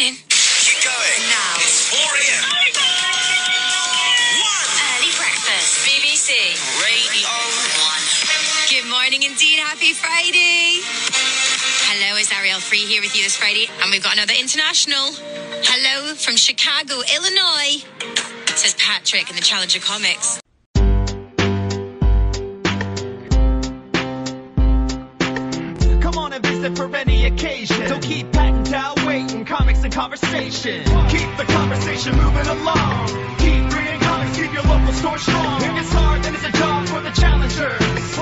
morning. Keep going. Now. It's 4 a.m. 1. Early breakfast. BBC. Radio 1. Good morning indeed. Happy Friday. Hello, it's Ariel Free here with you this Friday. And we've got another international. Hello from Chicago, Illinois. Says Patrick in the Challenger Comics. Come on and visit for any occasion. Don't keep patting down waiting. Comics and conversation. Keep the conversation moving along. Keep reading comics, keep your local store strong. If it's hard, then it's a job for the challengers.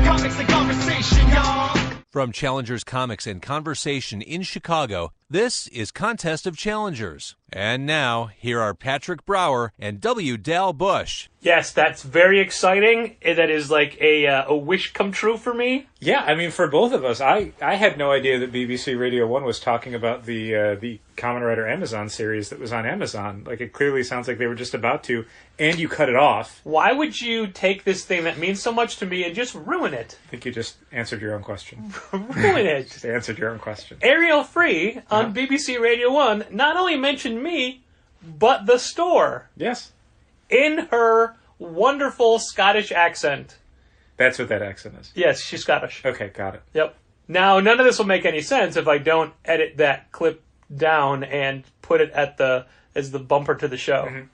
Comics and conversation, y'all. From Challengers Comics and Conversation in Chicago, this is Contest of Challengers. And now, here are Patrick Brower and W. Dal Bush. Yes, that's very exciting. That is like a wish come true for me. Yeah, I mean, for both of us, I had no idea that BBC Radio 1 was talking about the Kamen Rider Amazon series that was on Amazon. Like, it clearly sounds like they were just about to, and you cut it off. Why would you take this thing that means so much to me and just ruin it? I think you just answered your own question. Ruin it. Just answered your own question. Ariel Free on BBC Radio 1 not only mentioned me, but the store. Yes. In her wonderful Scottish accent. That's what that accent is. Yes, she's Scottish. Okay, got it. Yep. Now, none of this will make any sense if I don't edit that clip down and put it as the bumper to the show. Mm-hmm.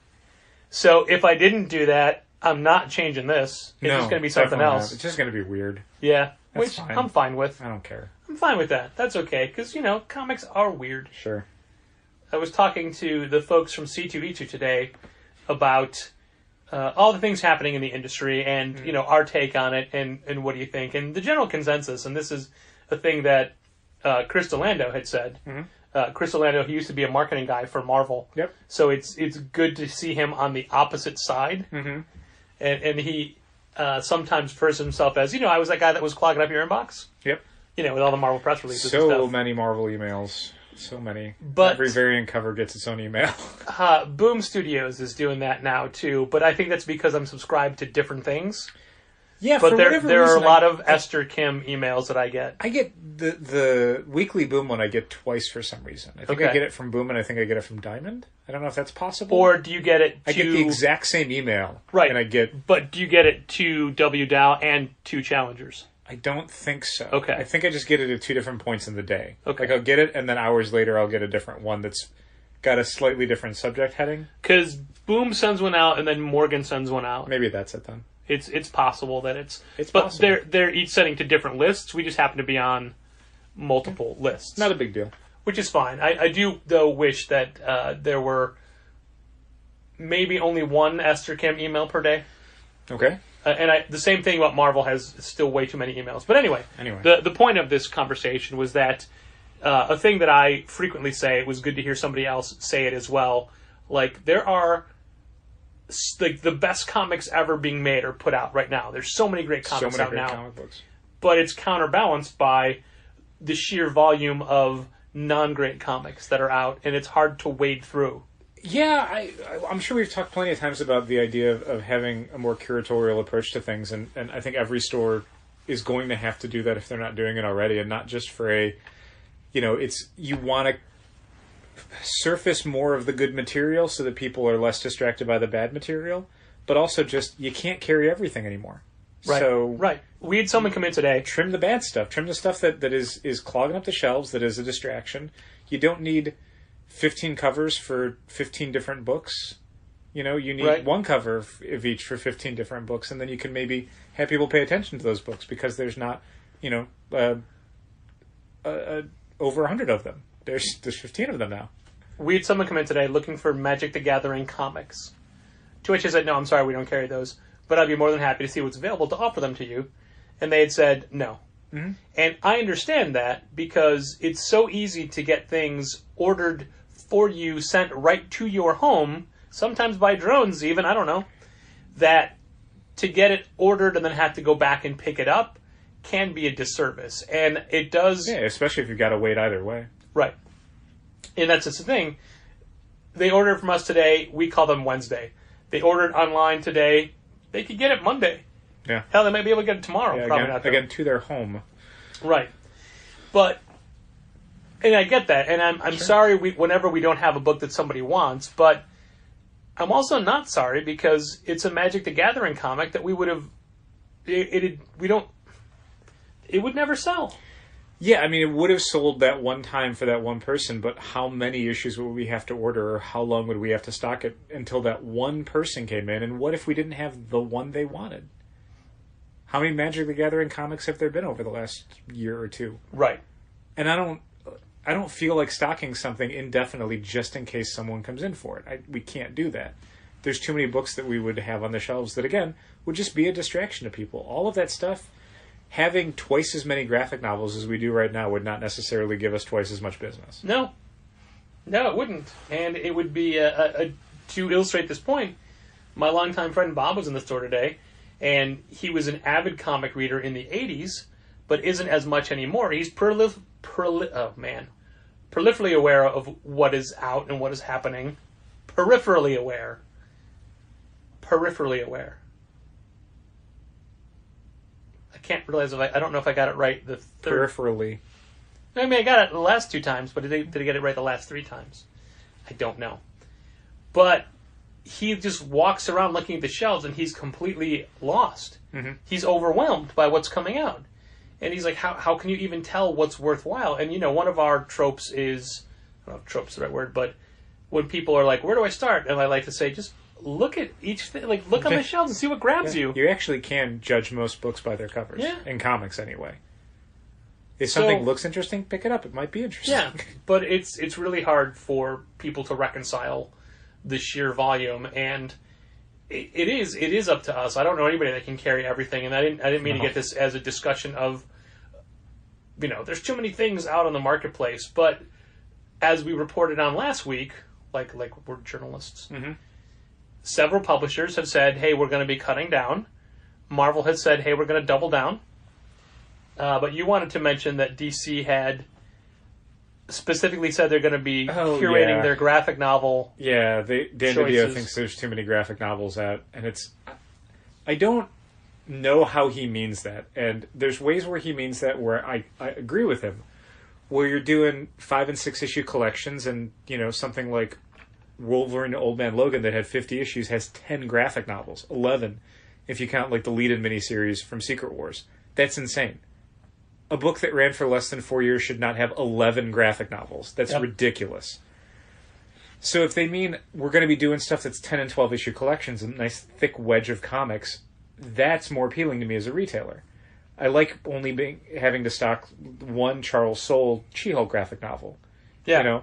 So if I didn't do that, I'm not changing this. It's No, just going to be something definitely else. not. It's just going to be weird. Yeah, That's which fine. I'm fine with. I don't care. I'm fine with that. That's okay, because, comics are weird. Sure. I was talking to the folks from C2E2 today about all the things happening in the industry and, our take on it and what do you think. And the general consensus, and this is a thing that Chris Delando had said. Mm-hmm. Chris Delando, he used to be a marketing guy for Marvel. Yep. So it's good to see him on the opposite side. Mm-hmm. And he sometimes refers to himself as, I was that guy that was clogging up your inbox. Yep. With all the Marvel press releases and So stuff. many Marvel emails. So many. But every variant cover gets its own email. Boom Studios is doing that now too, but I think that's because I'm subscribed to different things. Yeah, but for there whatever are a reason, lot of Esther Kim emails that I get. I get the weekly Boom one I get twice for some reason. I think I Okay. get it from Boom and I think I get it from Diamond. I don't know if that's possible. Or do you get it to... I get the exact same email. Right. And I get... But do you get it to WDOW and to Challengers? I don't think so. Okay. I think I just get it at 2 different points in the day. Okay. Like, I'll get it, and then hours later I'll get a different one that's got a slightly different subject heading. Because Boom sends one out, and then Morgan sends one out. Maybe that's it, then. It's possible that it's... possible. But they're each sending to different lists. We just happen to be on multiple lists. Not a big deal. Which is fine. I do, though, wish that there were maybe only one Esther Kim email per day. Okay. And the same thing about Marvel has still way too many emails. But anyway. The point of this conversation was that a thing that I frequently say, it was good to hear somebody else say it as well, like there are like the best comics ever being made or put out right now. There's so many great comics out now. Comic books. But it's counterbalanced by the sheer volume of non-great comics that are out, and it's hard to wade through. Yeah, I'm sure we've talked plenty of times about the idea of having a more curatorial approach to things, and I think every store is going to have to do that if they're not doing it already, and not just for you want to surface more of the good material so that people are less distracted by the bad material, but also just, you can't carry everything anymore. Right. So, right. We had someone come in today. Trim the bad stuff. Trim the stuff that is clogging up the shelves, that is a distraction. You don't need 15 covers for 15 different books. You need one cover of each for 15 different books, and then you can maybe have people pay attention to those books because there's not, over 100 of them. There's 15 of them now. We had someone come in today looking for Magic the Gathering comics. To which I said, no, I'm sorry, we don't carry those. But I'd be more than happy to see what's available to offer them to you. And they had said, no. Mm-hmm. And I understand that because it's so easy to get things ordered for you, sent right to your home, sometimes by drones even, I don't know, that to get it ordered and then have to go back and pick it up can be a disservice. And it does... Yeah, especially if you've got to wait either way. Right. And that's just the thing. They ordered from us today, we call them Wednesday. They ordered online today, they could get it Monday. Yeah. Hell, they might be able to get it tomorrow. Yeah, Probably not. Though. again, to their home. Right. But And I get that, and I'm sorry whenever we don't have a book that somebody wants, but I'm also not sorry because it's a Magic the Gathering comic that we would have. It would never sell. Yeah, I mean, it would have sold that one time for that one person, but how many issues would we have to order, or how long would we have to stock it until that one person came in? And what if we didn't have the one they wanted? How many Magic the Gathering comics have there been over the last year or two? Right. And I don't feel like stocking something indefinitely just in case someone comes in for it. We can't do that. There's too many books that we would have on the shelves that, again, would just be a distraction to people. All of that stuff, having twice as many graphic novels as we do right now would not necessarily give us twice as much business. No, it wouldn't. And it would be, to illustrate this point, my longtime friend Bob was in the store today, and he was an avid comic reader in the 80s, but isn't as much anymore. He's proliferally aware of what is out and what is happening. Peripherally aware. I can't realize I don't know if I got it right the third. Peripherally. I mean, I got it the last 2 times, but did I get it right the last 3 times? I don't know. But he just walks around looking at the shelves, and he's completely lost. Mm-hmm. He's overwhelmed by what's coming out. And he's like, how can you even tell what's worthwhile? And, one of our tropes is, I don't know if trope's the right word, but when people are like, where do I start? And I like to say, just look at each thing, like look on the shelves and see what grabs you. You actually can judge most books by their covers. Yeah. In comics, anyway. If something looks interesting, pick it up. It might be interesting. Yeah, but it's really hard for people to reconcile the sheer volume, and it is up to us. I don't know anybody that can carry everything, and I didn't mean to get this as a discussion of, there's too many things out on the marketplace, but as we reported on last week, like we're journalists, several publishers have said, hey, we're going to be cutting down. Marvel has said, hey, we're going to double down. But you wanted to mention that DC had specifically said they're going to be curating their graphic novel. Yeah, Dan DiDio thinks there's too many graphic novels out, and I don't know how he means that. And there's ways where he means that where I agree with him, where you're doing 5 and 6 issue collections, and something like Wolverine Old Man Logan that had 50 issues has 10 graphic novels, 11 if you count like the lead-in miniseries from Secret Wars. That's insane. A book that ran for less than 4 years should not have 11 graphic novels. That's ridiculous. So if they mean we're going to be doing stuff that's 10 and 12 issue collections, a nice thick wedge of comics, that's more appealing to me as a retailer. I like only having to stock one Charles Soule She-Hulk graphic novel. Yeah.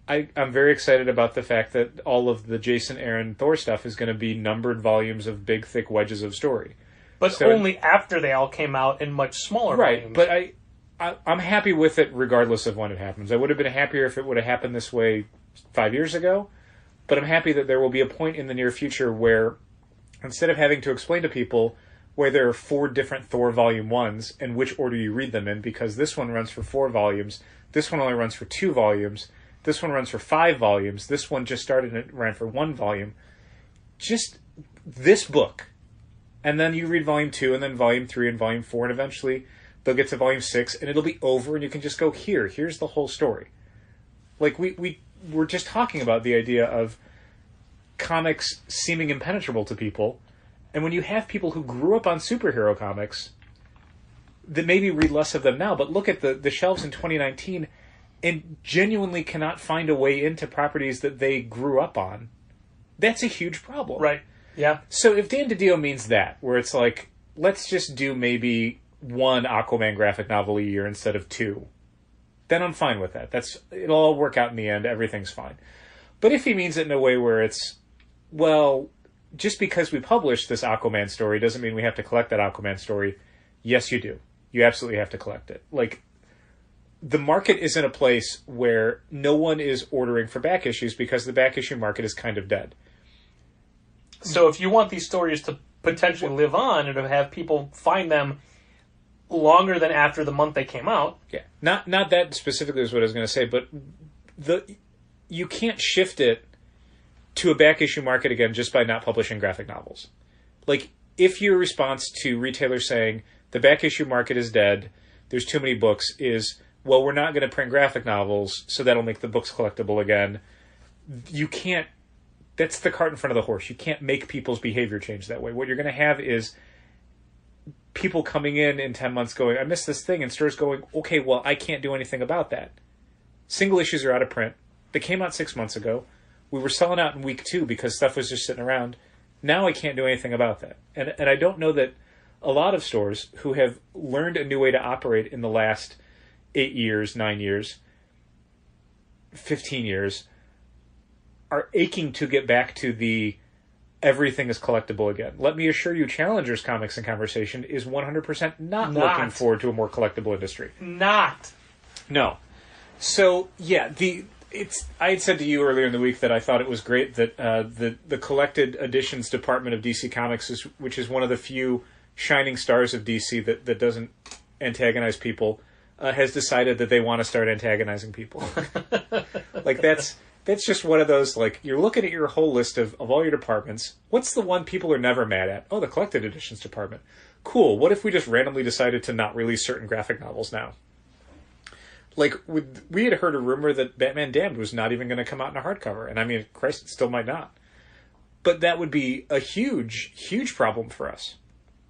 I'm very excited about the fact that all of the Jason Aaron Thor stuff is going to be numbered volumes of big, thick wedges of story. But only after they all came out in much smaller volumes. Right, but I'm happy with it regardless of when it happens. I would have been happier if it would have happened this way 5 years ago, but I'm happy that there will be a point in the near future where, instead of having to explain to people where there are 4 different Thor Volume 1s and which order you read them in, because this one runs for 4 volumes, this one only runs for 2 volumes, this one runs for 5 volumes, this one just started and it ran for 1 volume. Just this book. And then you read Volume 2, and then Volume 3, and Volume 4, and eventually they'll get to Volume 6, and it'll be over, and you can just go, here's the whole story. Like, we're just talking about the idea of comics seeming impenetrable to people, and when you have people who grew up on superhero comics that maybe read less of them now, but look at the shelves in 2019 and genuinely cannot find a way into properties that they grew up on, that's a huge problem. Right. Yeah. So if Dan DiDio means that, where it's like, let's just do maybe 1 Aquaman graphic novel a year instead of 2, then I'm fine with that. It'll all work out in the end. Everything's fine. But if he means it in a way where it's, well, just because we published this Aquaman story doesn't mean we have to collect that Aquaman story. Yes, you do. You absolutely have to collect it. Like, the market is in a place where no one is ordering for back issues because the back issue market is kind of dead. So if you want these stories to potentially live on and to have people find them longer than after the month they came out. Yeah. Not that specifically is what I was going to say, but you can't shift it to a back issue market again just by not publishing graphic novels. Like, if your response to retailers saying the back issue market is dead, there's too many books, is well, we're not going to print graphic novels, so that'll make the books collectible again. You can't. That's the cart in front of the horse. You can't make people's behavior change that way. What you're going to have is people coming in 10 months going, I missed this thing, and stores going, okay, well, I can't do anything about that. Single issues are out of print. They came out 6 months ago. We were selling out in week 2 because stuff was just sitting around. Now I can't do anything about that. And I don't know that a lot of stores who have learned a new way to operate in the last 8 years, 9 years, 15 years, are aching to get back to the everything is collectible again. Let me assure you, Challengers Comics and Conversation is 100% not looking forward to a more collectible industry. Not. No. So, yeah, I had said to you earlier in the week that I thought it was great that the collected editions department of DC Comics, which is one of the few shining stars of DC that doesn't antagonize people, has decided that they want to start antagonizing people. Like, that's just one of those, like, you're looking at your whole list of all your departments. What's the one people are never mad at? Oh, the collected editions department. Cool. What if we just randomly decided to not release certain graphic novels now? Like, we had heard a rumor that Batman Damned was not even going to come out in a hardcover. And I mean, Christ, it still might not. But that would be a huge, huge problem for us.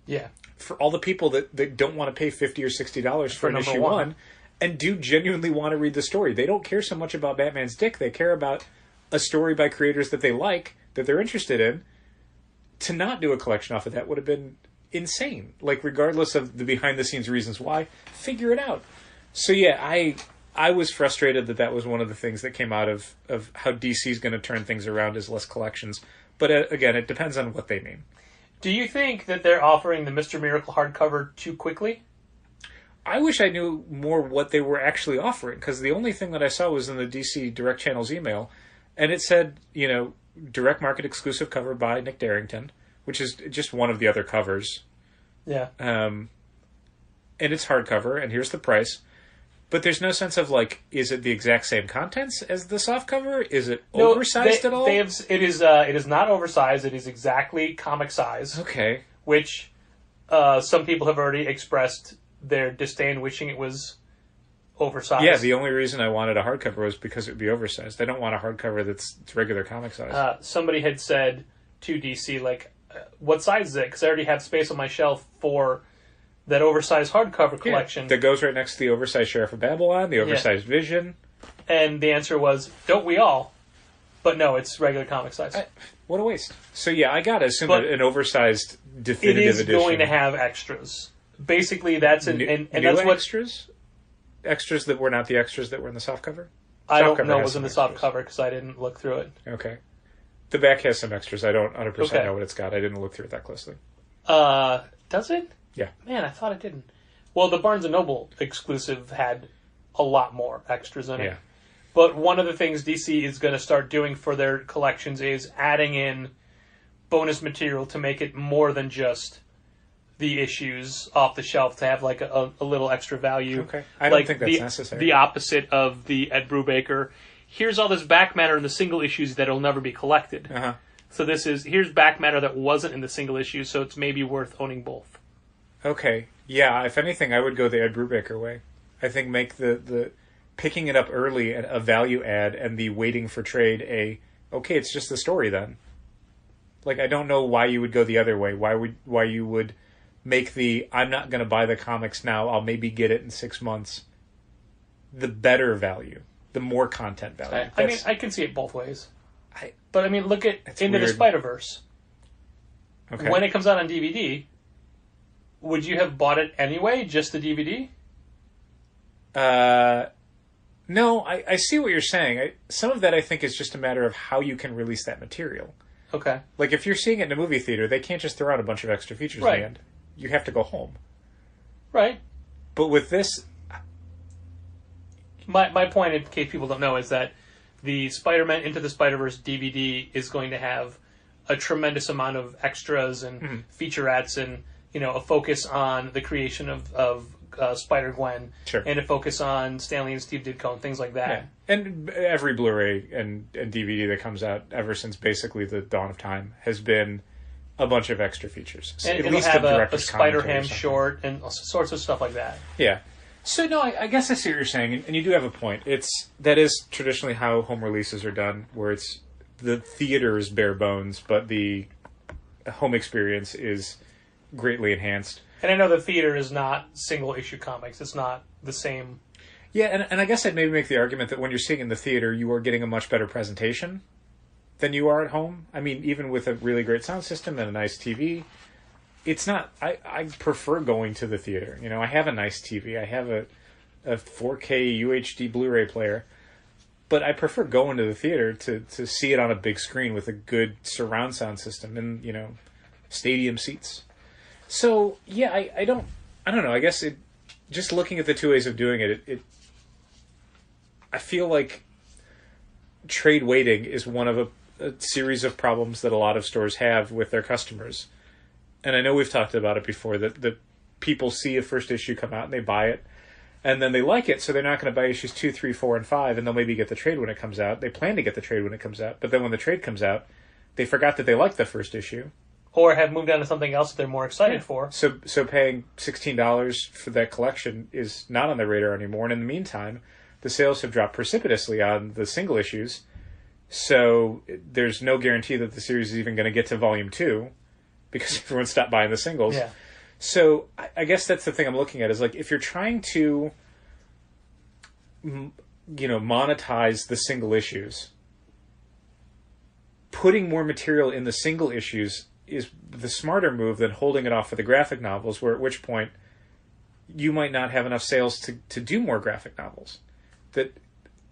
Yeah. For all the people that don't want to pay $50 or $60 for an issue one and do genuinely want to read the story. They don't care so much about Batman's dick. They care about a story by creators that they like, that they're interested in. To not do a collection off of that would have been insane. Like, regardless of the behind-the-scenes reasons why, figure it out. So, yeah, I was frustrated that was one of the things that came out of how DC's going to turn things around is less collections. But, again, it depends on what they mean. Do you think that they're offering the Mr. Miracle hardcover too quickly? I wish I knew more what they were actually offering, because the only thing that I saw was in the DC Direct Channels email, and it said, direct market exclusive cover by Nick Darrington, which is just one of the other covers. Yeah. And it's hardcover, and here's the price. But there's no sense of, like, is it the exact same contents as the softcover? Is it oversized at all? It is not oversized. It is exactly comic size. Okay. Which some people have already expressed their disdain, wishing it was oversized. Yeah, the only reason I wanted a hardcover was because it would be oversized. I don't want a hardcover that's regular comic size. Somebody had said to DC, like, what size is it? Because I already have space on my shelf for that oversized hardcover collection. That goes right next to the oversized Sheriff of Babylon, the oversized Vision. And the answer was, don't we all? But no, it's regular comic size. What a waste. So yeah, I gotta assume an oversized definitive edition. It is going to have extras. Basically, that's new that's what extras? Extras that were not the extras that were in the softcover? I don't know what's in the softcover because I didn't look through it. Okay. The back has some extras. I don't 100% know what it's got. I didn't look through it that closely. Does it? Yeah. Man, I thought it didn't. Well, the Barnes & Noble exclusive had a lot more extras in it. Yeah. But one of the things DC is going to start doing for their collections is adding in bonus material to make it more than just the issues off the shelf, to have like a little extra value. Okay. I don't think that's necessary. The opposite of the Ed Brubaker. Here's all this back matter in the single issues that will never be collected. Uh-huh. So here's back matter that wasn't in the single issue, so it's maybe worth owning both. Okay. Yeah, if anything, I would go the Ed Brubaker way. I think make the picking it up early a value add, and the waiting for trade okay, it's just the story then. Like, I don't know why you would go the other way. Why you would make I'm not going to buy the comics now, I'll maybe get it in 6 months. The better value. The more content value. I mean, I can see it both ways. But I mean, look at Into the Spider-Verse. Okay. When it comes out on DVD, would you have bought it anyway, just the DVD? No, I see what you're saying. Some of that, I think, is just a matter of how you can release that material. Okay. Like, if you're seeing it in a movie theater, they can't just throw out a bunch of extra features at the end. You have to go home. Right. But with this... My point, in case people don't know, is that the Spider-Man Into the Spider-Verse DVD is going to have a tremendous amount of extras and featurettes and, a focus on the creation of Spider-Gwen. Sure. And a focus on Stanley and Steve Ditko and things like that. Yeah. And every Blu-ray and DVD that comes out ever since basically the dawn of time has been a bunch of extra features. And it'll have a Spider-Ham short and all sorts of stuff like that. Yeah. So no, I guess I see what you're saying, and you do have a point. That is traditionally how home releases are done, where it's the theater is bare bones, but the home experience is greatly enhanced. And I know the theater is not single issue comics. It's not the same. Yeah, and I guess I'd maybe make the argument that when you're seeing in the theater, you are getting a much better presentation than you are at home. I mean, even with a really great sound system and a nice TV, it's not... I prefer going to the theater. You know, I have a nice TV. I have a 4K UHD Blu-ray player. But I prefer going to the theater to see it on a big screen with a good surround sound system and, you know, stadium seats. So, yeah, I don't know. I guess just looking at the two ways of doing it, I feel like trade waiting is one of a series of problems that a lot of stores have with their customers. And I know we've talked about it before, that people see a first issue come out and they buy it, and then they like it, so they're not going to buy issues 2, 3, 4, and 5, and they'll maybe get the trade when it comes out. They plan to get the trade when it comes out, but then when the trade comes out, they forgot that they liked the first issue. Or have moved on to something else that they're more excited for. So paying $16 for that collection is not on their radar anymore, and in the meantime, the sales have dropped precipitously on the single issues, so there's no guarantee that the series is even going to get to volume 2, because everyone stopped buying the singles. Yeah. So I guess that's the thing I'm looking at, is like, if you're trying to, you know, monetize the single issues, putting more material in the single issues is the smarter move than holding it off for the graphic novels, where at which point you might not have enough sales to do more graphic novels. That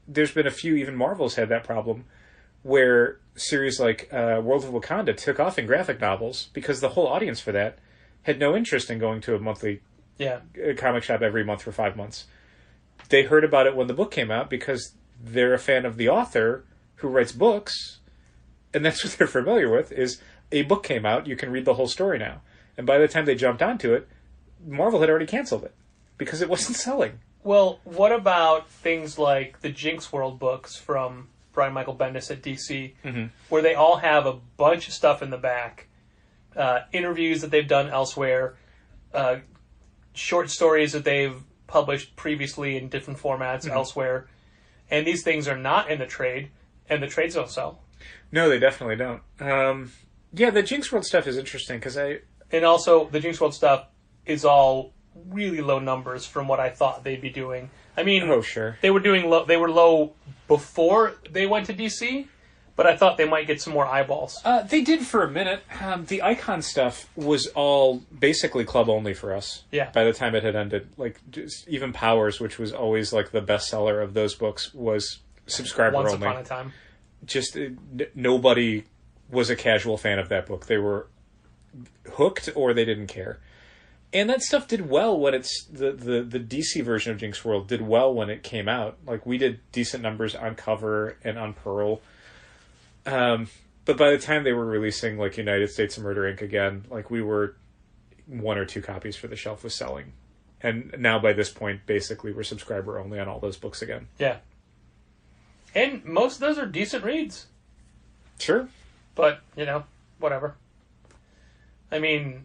there's been a few, even Marvel's had that problem, where series like World of Wakanda took off in graphic novels because the whole audience for that had no interest in going to a monthly comic shop every month for 5 months. They heard about it when the book came out because they're a fan of the author who writes books, and that's what they're familiar with, is a book came out, you can read the whole story now. And by the time they jumped onto it, Marvel had already canceled it because it wasn't selling. Well, what about things like the Jinx World books from Brian Michael Bendis at DC, where they all have a bunch of stuff in the back, interviews that they've done elsewhere, short stories that they've published previously in different formats elsewhere, and these things are not in the trade, and the trades don't sell. No, they definitely don't. Yeah, the Jinx World stuff is interesting because and also the Jinx World stuff is all really low numbers from what I thought they'd be doing. I mean, oh sure, they were doing low. They were low before they went to DC, but I thought they might get some more eyeballs. They did for a minute. The Icon stuff was all basically club only for us. Yeah. By the time it had ended, like even Powers, which was always like the bestseller of those books, was subscriber Once only. upon a time. Just nobody was a casual fan of that book. They were hooked or they didn't care. And that stuff did well when the DC version of Jinx World did well when it came out. Like, we did decent numbers on Cover and on Pearl. But by the time they were releasing, like, United States of Murder Inc. again, like, we were 1 or 2 copies for the shelf was selling. And now by this point, basically, we're subscriber only on all those books again. Yeah. And most of those are decent reads. Sure. But, you know, whatever. I mean,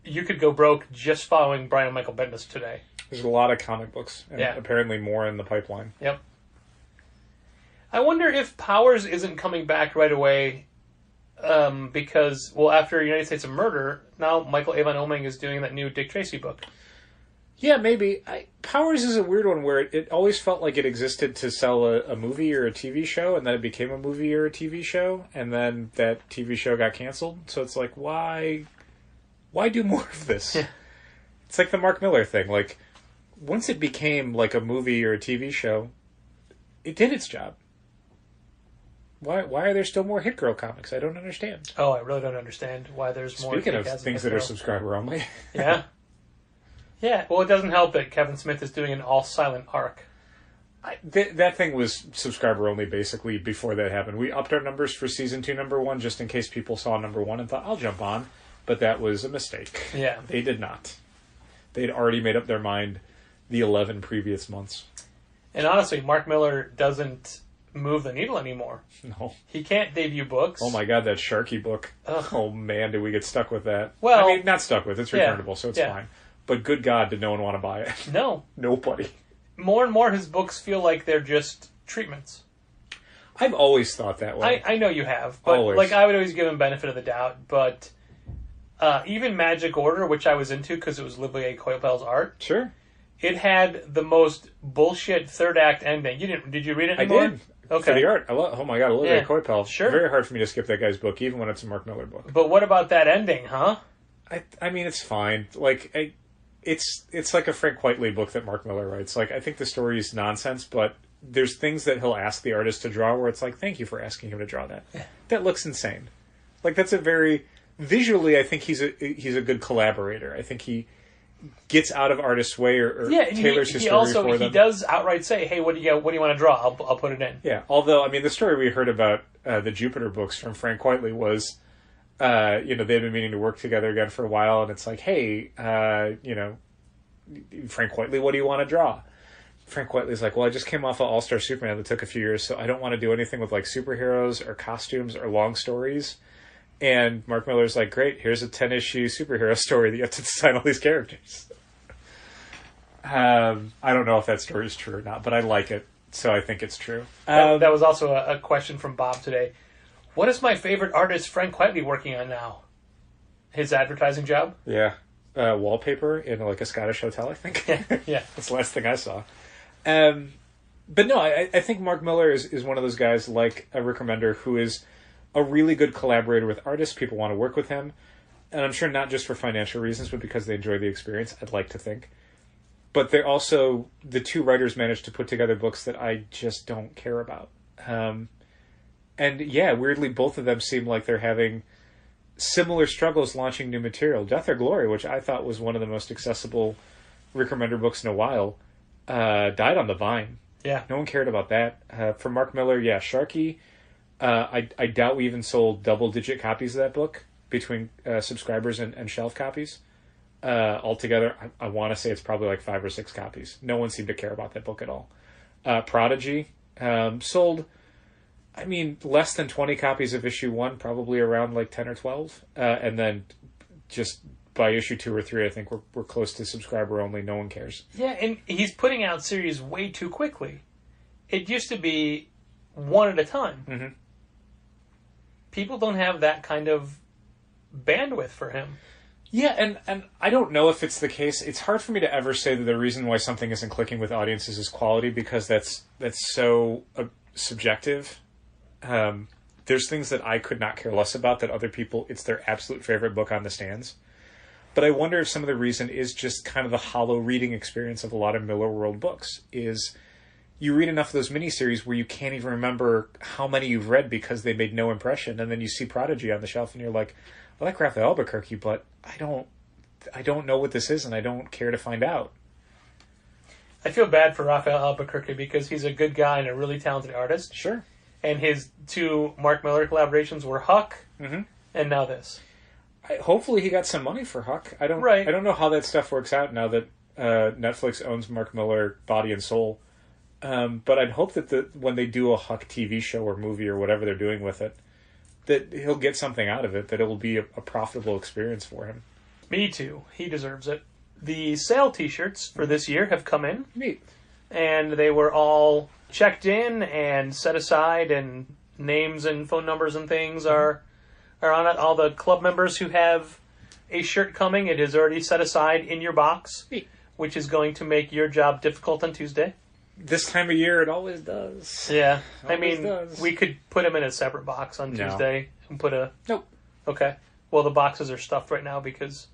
you could go broke just following Brian Michael Bendis today. There's a lot of comic books, and Yeah. apparently more in the pipeline. Yep. I wonder if Powers isn't coming back right away because, well, after United States of Murder, now Michael Avon Oeming is doing that new Dick Tracy book. Yeah, maybe. Powers is a weird one where it always felt like it existed to sell a movie or a TV show, and then it became a movie or a TV show, and then that TV show got canceled. So it's like, why do more of this? Yeah. It's like the Mark Miller thing. Like, once it became like a movie or a TV show, it did its job. Why are there still more Hit Girl comics? I don't understand. Oh, I really don't understand why there's more. Speaking of kick-ass things Hit that are Girl. subscriber only. Yeah. Yeah, well, it doesn't help that Kevin Smith is doing an all-silent arc. That thing was subscriber only basically before that happened. We upped our numbers for season 2, number 1, just in case people saw number 1 and thought, I'll jump on. But that was a mistake. Yeah. They did not. They'd already made up their mind the 11 previous months. And honestly, Mark Miller doesn't move the needle anymore. No. He can't debut books. Oh my god, that Sharky book. Ugh. Oh man, did we get stuck with that. Well, I mean, not stuck with, it's yeah, returnable, so it's yeah. fine. But good God, did no one want to buy it? No. Nobody. More and more his books feel like they're just treatments. I've always thought that way. I know you have, but Always. like I would always give him benefit of the doubt. But even Magic Order, which I was into because it was Olivier Coipel's art, Sure. it had the most bullshit third act ending. You didn't? Did you read it I anymore? did. Okay. For the art. Oh my God, Olivier Yeah. Coipel. Sure. Very hard for me to skip that guy's book, even when it's a Mark Miller book. But what about that ending, huh? I mean, it's fine. Like, it's like a Frank Whiteley book that Mark Miller writes. Like, I think the story is nonsense, but there's things that he'll ask the artist to draw where it's like, thank you for asking him to draw that. That looks insane. Like, that's a very visually. I think he's a good collaborator. I think he gets out of artist's way or Yeah, and tailors his he story also for them. he does outright say, "Hey, what do you want to draw? I'll put it in." Yeah, although, I mean, the story we heard about the Jupiter books from Frank Whiteley was, they'd been meaning to work together again for a while, and it's like, hey, Frank Whiteley, what do you want to draw? Frank Whiteley's like, well, I just came off of All-Star Superman that took a few years, so I don't want to do anything with, like, superheroes or costumes or long stories. And Mark Miller's like, great, here's a 10-issue superhero story that you have to design all these characters. I don't know if that story is true or not, but I like it, so I think it's true. That was also a question from Bob today. What is my favorite artist Frank Whiteley working on now? His advertising job? Yeah. Wallpaper in, like, a Scottish hotel, I think. Yeah. That's the last thing I saw. But no, I think Mark Miller is one of those guys like Rick Remender who is a really good collaborator with artists. People want to work with him. And I'm sure not just for financial reasons, but because they enjoy the experience, I'd like to think. But they're also, the two writers managed to put together books that I just don't care about. And yeah, weirdly, both of them seem like they're having similar struggles launching new material. Death or Glory, which I thought was one of the most accessible Rick Remender books in a while, died on the vine. Yeah. No one cared about that. For Mark Miller, yeah, Sharky. I doubt we even sold double-digit copies of that book between subscribers and shelf copies. Altogether, I want to say it's probably like 5 or 6 copies. No one seemed to care about that book at all. Prodigy sold, I mean, less than 20 copies of issue 1, probably around like 10 or 12. And then just by issue 2 or 3, I think we're close to subscriber only. No one cares. Yeah, and he's putting out series way too quickly. It used to be one at a time. Mm-hmm. People don't have that kind of bandwidth for him. Yeah, and I don't know if it's the case. It's hard for me to ever say that the reason why something isn't clicking with audiences is quality, because that's so subjective. There's things that I could not care less about that other people, it's their absolute favorite book on the stands. But I wonder if some of the reason is just kind of the hollow reading experience of a lot of Miller World books, is you read enough of those miniseries where you can't even remember how many you've read because they made no impression, and then you see Prodigy on the shelf and you're like, I like Raphael Albuquerque, but I don't know what this is, and I don't care to find out. I feel bad for Raphael Albuquerque because he's a good guy and a really talented artist. Sure. And his 2 Mark Miller collaborations were Huck and now this. Hopefully he got some money for Huck. I don't know how that stuff works out now that Netflix owns Mark Miller body and soul. But I'd hope that when they do a Huck TV show or movie or whatever they're doing with it, that he'll get something out of it, that it will be a profitable experience for him. Me too. He deserves it. The sale t-shirts for this year have come in. Neat. And they were all checked in and set aside, and names and phone numbers and things are on it. All the club members who have a shirt coming, it is already set aside in your box, Neat. which is going to make your job difficult on Tuesday. This time of year, it always does. Yeah. Always does. We could put them in a separate box on Tuesday and put a... Nope. Okay. Well, the boxes are stuffed right now because...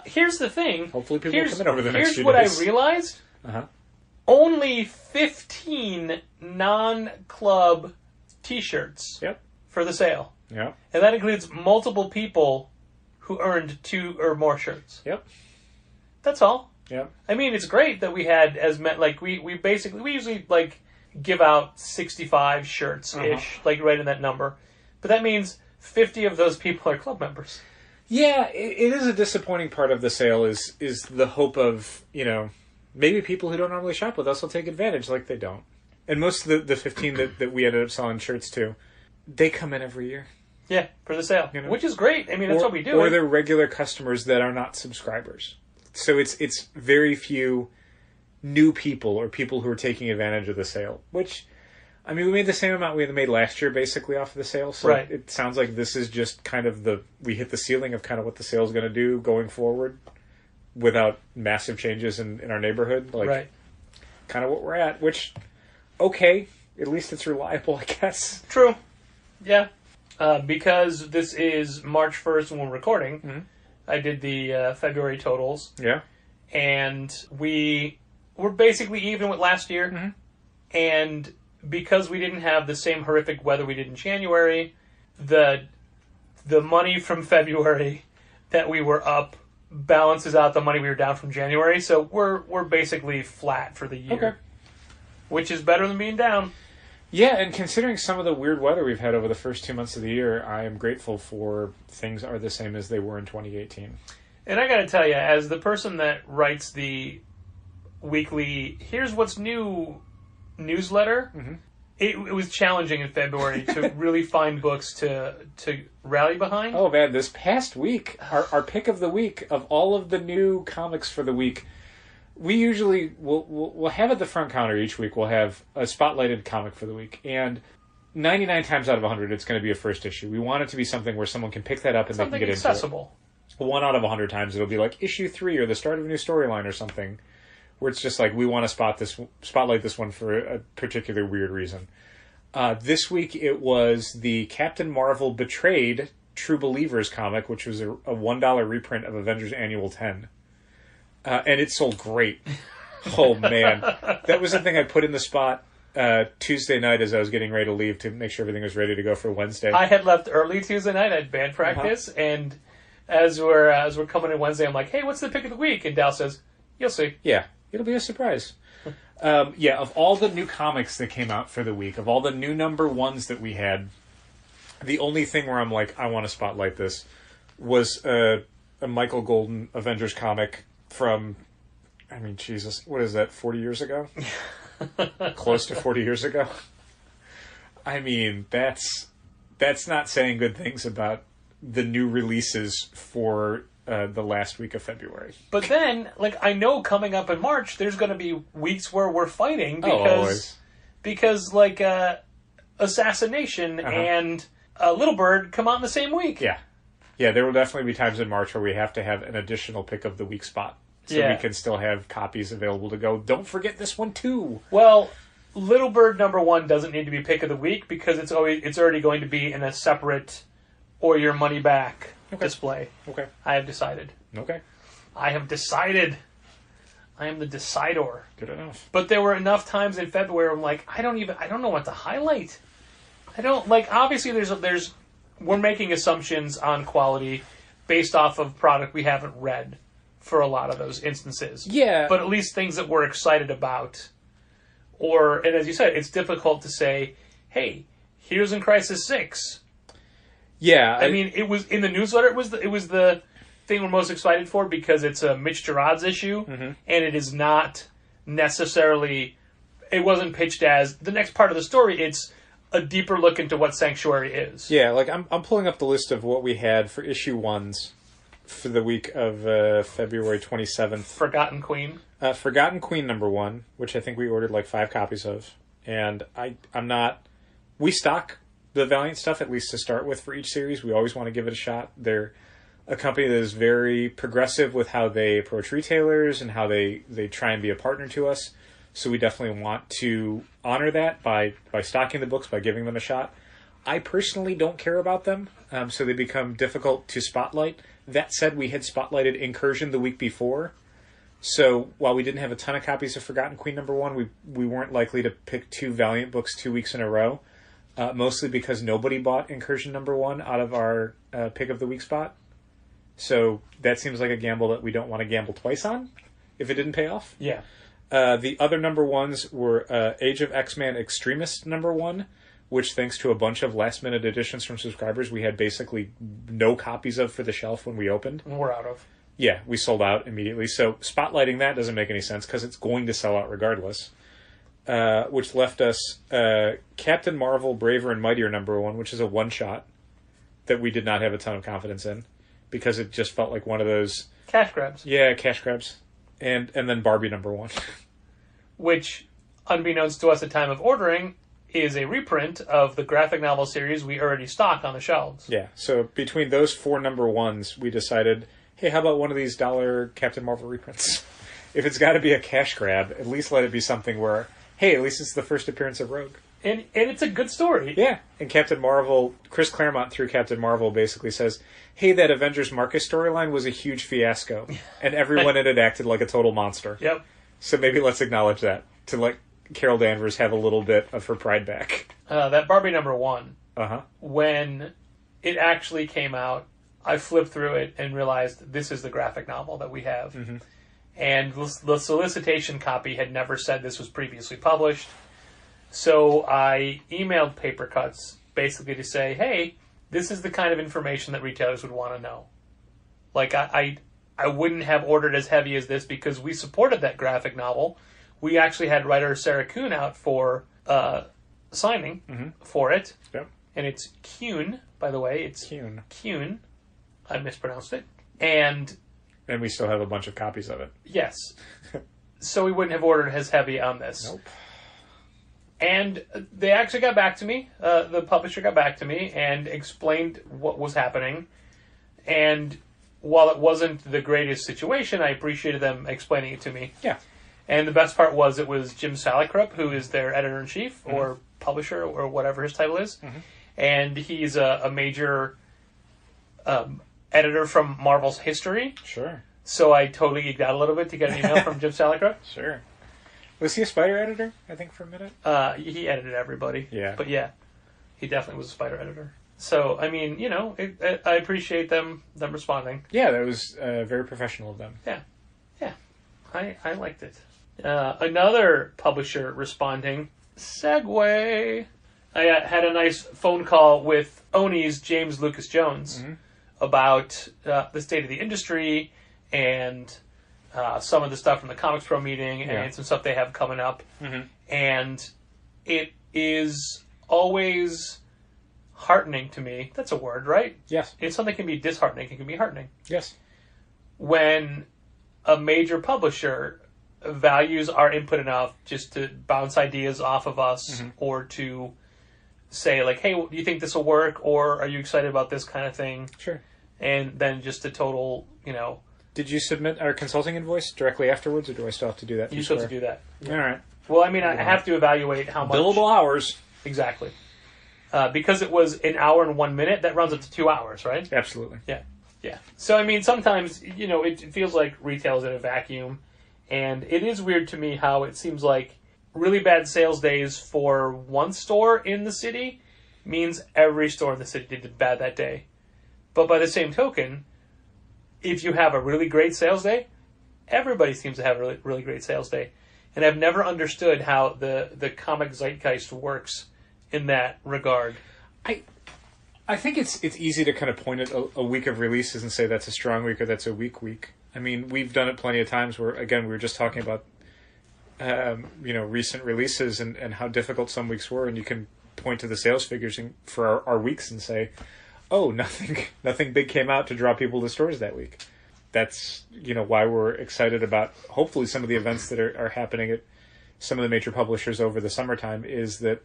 here's the thing. Hopefully people will come in over the next few Here's what days. I realized. Uh-huh. Only 15 non-club t-shirts for the sale. Yep. And that includes multiple people who earned 2 or more shirts. Yep. That's all. Yep. I mean, it's great that we had we usually like give out 65 shirts-ish, like right in that number. But that means 50 of those people are club members. Yeah, it is a disappointing part of the sale is the hope of, maybe people who don't normally shop with us will take advantage like they don't. And most of the 15 that we ended up selling shirts to, they come in every year. Yeah, for the sale, which is great. I mean, that's what we do. Or they're regular customers that are not subscribers. So it's very few new people or people who are taking advantage of the sale, which, I mean, we made the same amount we made last year basically off of the sale. So Right. it sounds like this is just kind of we hit the ceiling of kind of what the sale is going to do going forward without massive changes in our neighborhood. Like, Right. kind of what we're at, which, okay, at least it's reliable, I guess. True. Yeah. Because this is March 1st when we're recording, I did the February totals, Yeah. and we were basically even with last year. And because we didn't have the same horrific weather we did in January, the money from February that we were up balances out the money we were down from January. So we're basically flat for the year, Okay. which is better than being down. Yeah, and considering some of the weird weather we've had over the first 2 months of the year, I am grateful for things are the same as they were in 2018. And I got to tell you, as the person that writes the weekly "Here's What's New" newsletter, it was challenging in February to really find books to rally behind. Oh man, this past week, our pick of the week of all of the new comics for the week, we usually we'll have at the front counter each week. We'll have a spotlighted comic for the week, and 99 times out of 100, it's going to be a first issue. We want it to be something where someone can pick that up and Something they can get accessible. into it. 1 out of 100 times, it'll be like issue 3 or the start of a new storyline or something, where it's just like we want to spotlight this one for a particular weird reason. This week it was the Captain Marvel Betrayed True Believers comic, which was a $1 reprint of Avengers Annual 10. And it sold great. Oh, man. That was the thing I put in the spot Tuesday night as I was getting ready to leave to make sure everything was ready to go for Wednesday. I had left early Tuesday night. I had band practice, and as we're coming in Wednesday, I'm like, "Hey, what's the pick of the week?" And Dal says, "You'll see." Yeah, it'll be a surprise. Yeah, of all the new comics that came out for the week, of all the new number ones that we had, the only thing where I'm like, I want to spotlight this, was a Michael Golden Avengers comic from, I mean, Jesus, what is that, 40 years ago? Close to 40 years ago? I mean, that's not saying good things about the new releases for the last week of February. But then, like, I know coming up in March, there's going to be weeks where we're fighting always. because like, Assassination and Little Bird come out in the same week. Yeah. Yeah, there will definitely be times in March where we have to have an additional pick of the week spot. So Yeah. we can still have copies available to go. Don't forget this one, too. Well, Little Bird #1 doesn't need to be pick of the week because it's already going to be in a separate or your money back display. Okay. I have decided. Okay. I have decided. I am the decidor. Good enough. But there were enough times in February where I'm like, I don't know what to highlight. I don't, like, obviously we're making assumptions on quality based off of product we haven't read for a lot of those instances. Yeah. But at least things that we're excited about. And as you said, it's difficult to say, hey, here's in Crisis 6. Yeah. I mean, it was in the newsletter. It was the thing we're most excited for because it's a Mitch Gerads issue, and it is not necessarily. It wasn't pitched as the next part of the story. It's a deeper look into what Sanctuary is. Yeah, like I'm pulling up the list of what we had for issue 1s for the week of February 27th. Forgotten Queen. Forgotten Queen #1, which I think we ordered like 5 copies of, and I'm not. We stock the Valiant stuff at least to start with for each series. We always want to give it a shot. They're a company that is very progressive with how they approach retailers and how they try and be a partner to us. So we definitely want to honor that by stocking the books, by giving them a shot. I personally don't care about them, so they become difficult to spotlight. That said, we had spotlighted Incursion the week before. So while we didn't have a ton of copies of Forgotten Queen #1, we weren't likely to pick 2 Valiant books 2 weeks in a row, mostly because nobody bought Incursion #1 out of our pick of the week spot. So that seems like a gamble that we don't want to gamble twice on if it didn't pay off. Yeah. The other #1s were Age of X-Men Extremist #1, which thanks to a bunch of last-minute additions from subscribers, we had basically no copies of for the shelf when we opened. We're out of. Yeah, we sold out immediately. So spotlighting that doesn't make any sense because it's going to sell out regardless. Which left us Captain Marvel Braver and Mightier #1, which is a one-shot that we did not have a ton of confidence in because it just felt like one of those Cash grabs. cash grabs. And then Barbie #1. Which, unbeknownst to us at time of ordering, is a reprint of the graphic novel series we already stock on the shelves. Yeah, so between those 4 #1s, we decided, hey, how about one of these dollar Captain Marvel reprints? If it's got to be a cash grab, at least let it be something where, hey, at least it's the first appearance of Rogue. And it's a good story. Yeah, and Captain Marvel, Chris Claremont through Captain Marvel basically says, hey, that Avengers Marcus storyline was a huge fiasco, and everyone in it acted like a total monster. Yep. So maybe let's acknowledge that, to let Carol Danvers have a little bit of her pride back. That Barbie #1, Uh-huh. when it actually came out, I flipped through it and realized this is the graphic novel that we have. Mm-hmm. And the solicitation copy had never said this was previously published. So I emailed Paper Cuts basically to say, hey, this is the kind of information that retailers would want to know. Like, I wouldn't have ordered as heavy as this because we supported that graphic novel. We actually had writer Sarah Kuhn out for signing for it. Yep. And it's Kuhn, by the way. It's Kuhn. Kuhn. I mispronounced it. And And we still have a bunch of copies of it. yes. So we wouldn't have ordered as heavy on this. Nope. And they actually got back to me. The publisher got back to me and explained what was happening. And while it wasn't the greatest situation, I appreciated them explaining it to me. Yeah. And the best part was it was Jim Salicrup, who is their editor-in-chief or publisher or whatever his title is. And he's a major editor from Marvel's history. Sure. So I totally geeked out a little bit to get an email from Jim Salicrup. Sure. Was he a Spider editor, I think, for a minute? He edited everybody. Yeah. But yeah, he definitely was a Spider editor. So, I mean, you know, I appreciate them responding. Yeah, that was very professional of them. Yeah. Yeah. I liked it. Another publisher responding, segue. I had a nice phone call with Oni's James Lucas Jones about the state of the industry and some of the stuff from the Comics Pro meeting and some stuff they have coming up. And it is always heartening to me. That's a word, right? Yes. If something can be disheartening, it can be heartening. Yes. When a major publisher values our input enough just to bounce ideas off of us or to say, like, hey, do you think this will work? Or are you excited about this kind of thing? Sure. And then just a total, you know... Did you submit our consulting invoice directly afterwards, or do I still have to do that? You still have to do that. All right. Well, I mean, I have to evaluate how much... Billable hours. Exactly. Because it was an hour and 1 minute, that runs up to 2 hours, right? Absolutely. Yeah. Yeah. So, I mean, sometimes, you know, it feels like retail's in a vacuum. And it is weird to me how it seems like really bad sales days for one store in the city means every store in the city did bad that day. But by the same token, if you have a really great sales day, everybody seems to have a really, really great sales day. And I've never understood how the comic zeitgeist works in that regard. I think it's easy to kind of point at a week of releases and say that's a strong week or that's a weak week. I mean, we've done it plenty of times where, again, we were just talking about, recent releases and how difficult some weeks were, and you can point to the sales figures for our weeks and say, oh, nothing big came out to draw people to stores that week. That's, why we're excited about hopefully some of the events that are happening at some of the major publishers over the summertime, is that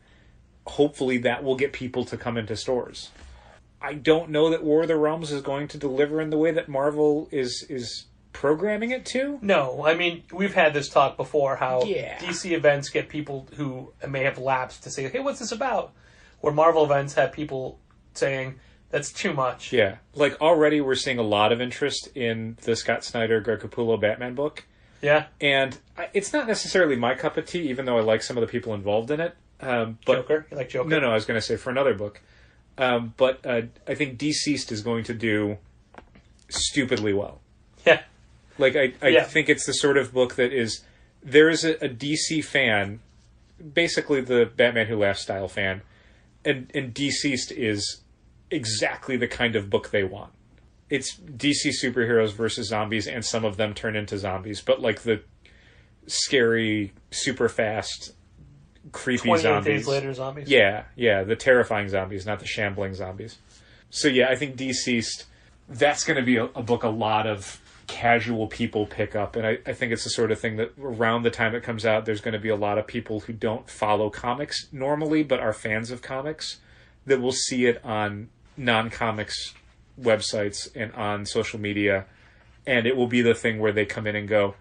hopefully that will get people to come into stores. I don't know that War of the Realms is going to deliver in the way that Marvel is programming it to. No, I mean, we've had this talk before, how Yeah. DC events get people who may have lapsed to say, hey, what's this about? Where Marvel events have people saying, that's too much. Yeah. Like, already we're seeing a lot of interest in the Scott Snyder, Greg Capullo Batman book. Yeah? And it's not necessarily my cup of tea, even though I like some of the people involved in it. But Joker? You like Joker? No, I was going to say for another book. But I think Deceased is going to do stupidly well. Yeah. Like, I Yeah. think it's the sort of book that is... There is a DC fan, basically the Batman Who Laughs style fan, and Deceased is exactly the kind of book they want. It's DC superheroes versus zombies, and some of them turn into zombies, but like the scary, super fast, creepy 28 zombies. days later zombies. Yeah, the terrifying zombies, not the shambling zombies. So yeah, I think Deceased that's going to be a book a lot of casual people pick up. And I think it's the sort of thing that around the time it comes out, there's going to be a lot of people who don't follow comics normally, but are fans of comics, that will see it on non-comics websites and on social media. And it will be the thing where they come in and go,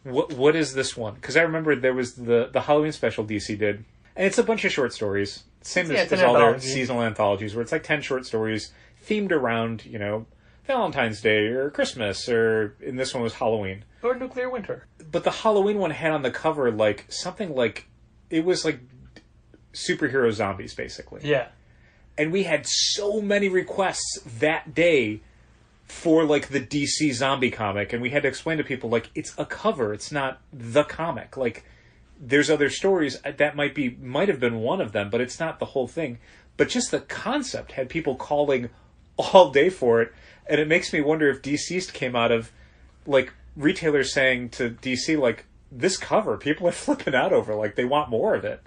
what is this one? Because I remember there was the Halloween special DC did. And it's a bunch of short stories. Same as all their seasonal anthologies, where it's like 10 short stories themed around, Valentine's Day or Christmas, or in this one was Halloween. Or Nuclear Winter. But the Halloween one had on the cover something like, it was like superhero zombies, basically. Yeah. And we had so many requests that day for the DC zombie comic, and we had to explain to people it's a cover, it's not the comic. There's other stories that might have been one of them, but it's not the whole thing. But just the concept had people calling all day for it, and it makes me wonder if DCeased came out of retailers saying to DC this cover, people are flipping out over, they want more of it.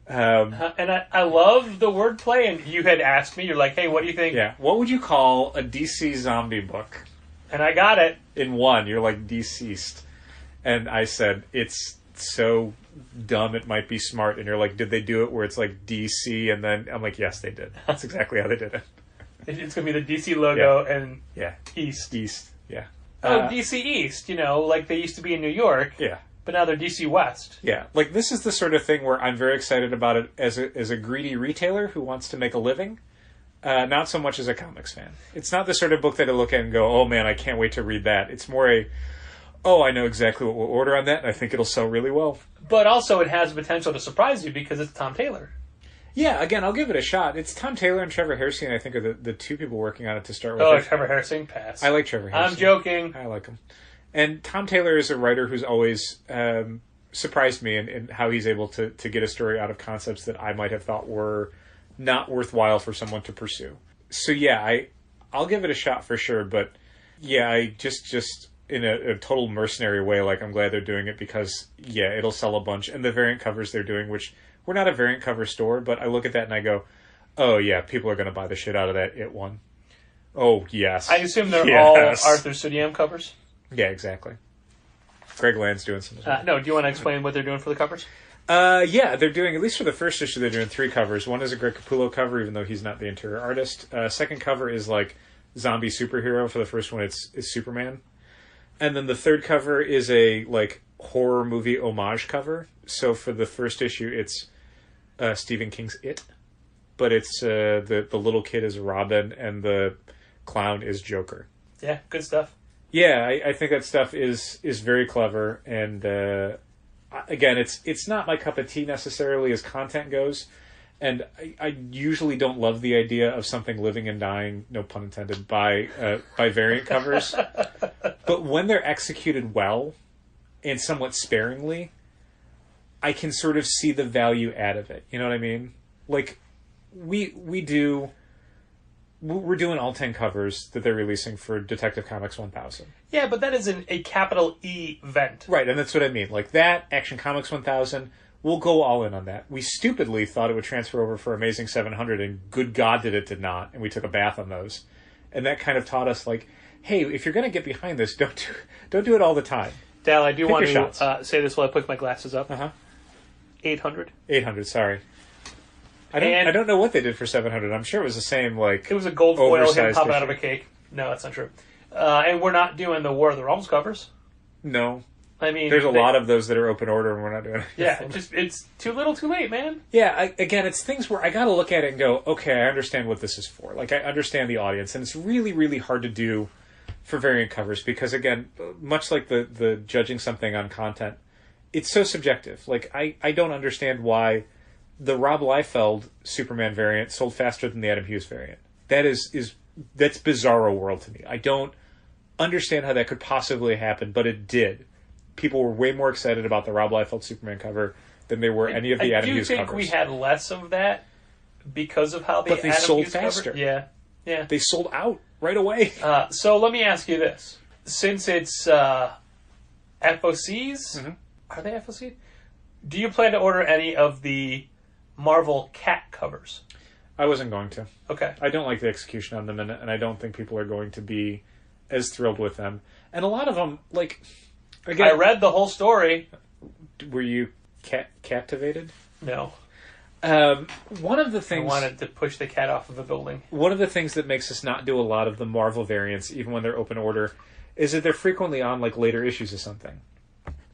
And I love the wordplay, and you had asked me, you're like, hey, what do you think? Yeah, what would you call a DC zombie book? And I got it. In one, you're like, DCeased. And I said, it's so dumb it might be smart. And you're like, did they do it where it's like DC? And then I'm like, yes, they did. That's exactly how they did it. It's going to be the DC logo and East. East, yeah. DC East, like they used to be in New York. Yeah. But now they're DC West. Yeah, this is the sort of thing where I'm very excited about it as a greedy retailer who wants to make a living, not so much as a comics fan. It's not the sort of book that I look at and go, oh man, I can't wait to read that. It's more I know exactly what we'll order on that, and I think it'll sell really well. But also it has the potential to surprise you because it's Tom Taylor. Yeah, again, I'll give it a shot. It's Tom Taylor and Trevor Hairsine, I think, are the two people working on it to start with. Oh, Trevor Hairsine, pass. I like Trevor Hairsine. I'm joking. I like him. And Tom Taylor is a writer who's always surprised me in how he's able to get a story out of concepts that I might have thought were not worthwhile for someone to pursue. So yeah, I'll give it a shot for sure. But yeah, I just in a total mercenary way, I'm glad they're doing it because it'll sell a bunch. And the variant covers they're doing, which we're not a variant cover store, but I look at that and I go, oh yeah, people are going to buy the shit out of that It one. Oh yes. I assume they're all Arthur Sudiam covers. Yeah, exactly. Greg Land's doing some. No, do you want to explain what they're doing for the covers? Yeah, they're doing, at least for the first issue, they're doing 3 covers. One is a Greg Capullo cover, even though he's not the interior artist. Second cover is zombie superhero. For the first one, it's Superman. And then the third cover is a horror movie homage cover. So for the first issue, it's Stephen King's It, but it's the little kid is Robin and the clown is Joker. Yeah, good stuff. Yeah, I think that stuff is very clever, and again, it's not my cup of tea necessarily as content goes, and I usually don't love the idea of something living and dying, no pun intended, by variant covers, but when they're executed well and somewhat sparingly, I can sort of see the value out of it. You know what I mean? We're doing all 10 covers that they're releasing for Detective Comics 1000. Yeah, but that is a capital E event. Right, and that's what I mean. That, Action Comics 1000, we'll go all in on that. We stupidly thought it would transfer over for Amazing 700, and good God did it not, and we took a bath on those. And that kind of taught us, hey, if you're going to get behind this, don't do it all the time. Dal, I do want to say this while I put my glasses up. 800. 800, sorry. I don't know what they did for 700. I'm sure it was the same, it was a gold foil him popping issue. out of a cake. No, that's not true. And we're not doing the War of the Realms covers. No. I mean... There's a lot of those that are open order and we're not doing it. Yeah, it's too little too late, man. Yeah, again, it's things where I gotta look at it and go, okay, I understand what this is for. I understand the audience. And it's really, really hard to do for variant covers because, again, much like the judging something on content, it's so subjective. I don't understand why the Rob Liefeld Superman variant sold faster than the Adam Hughes variant. That's bizarro world to me. I don't understand how that could possibly happen, but it did. People were way more excited about the Rob Liefeld Superman cover than they were any of the Adam Hughes covers. I do think we had less of that because of how the Adam Hughes sold faster. Yeah. They sold out right away. So let me ask you this: since it's FOCs, are they FOCs? Do you plan to order any of the Marvel Cat covers? I wasn't going to. Okay. I don't like the execution on them, and I don't think people are going to be as thrilled with them. And a lot of them, like, again, I read the whole story. were you captivated? No. One of the I things wanted to push the cat off of a building. One of the things that makes us not do a lot of the Marvel variants, even when they're open order, is that they're frequently on like later issues of something.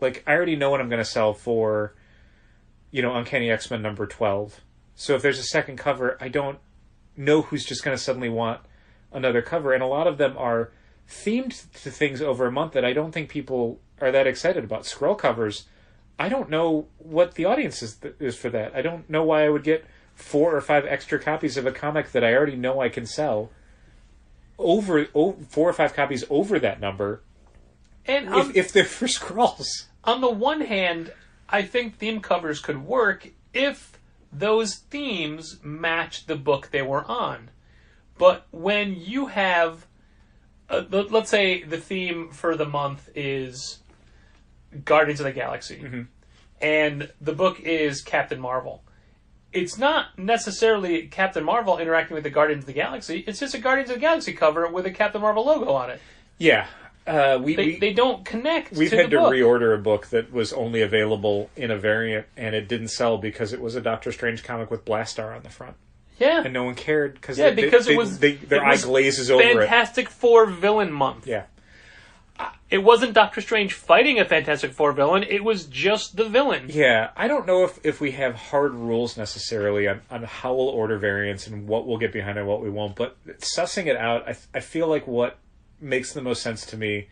Like, I already know what I'm going to sell for, Uncanny X-Men number 12. So if there's a second cover, I don't know who's just going to suddenly want another cover. And a lot of them are themed to things over a month that I don't think people are that excited about. Skrull covers, I don't know what the audience is for that. I don't know why I would get 4 or 5 extra copies of a comic that I already know I can sell over 4 or 5 copies over that number. And If they're for Skrulls. on the one hand, I think theme covers could work if those themes match the book they were on. But when you have, let's say the theme for the month is Guardians of the Galaxy, and the book is Captain Marvel. It's not necessarily Captain Marvel interacting with the Guardians of the Galaxy. It's just a Guardians of the Galaxy cover with a Captain Marvel logo on it. Yeah. They don't connect We've to had the to book. reorder a book that was only available in a variant, and it didn't sell because it was a Doctor Strange comic with Blastar on the front. Yeah. And no one cared because Yeah, because their eye was glazes over it. Fantastic Four villain month. Yeah. It wasn't Doctor Strange fighting a Fantastic Four villain. It was just the villain. Yeah, I don't know if we have hard rules necessarily on how we'll order variants and what we'll get behind and what we won't, but sussing it out, I feel like what makes the most sense to me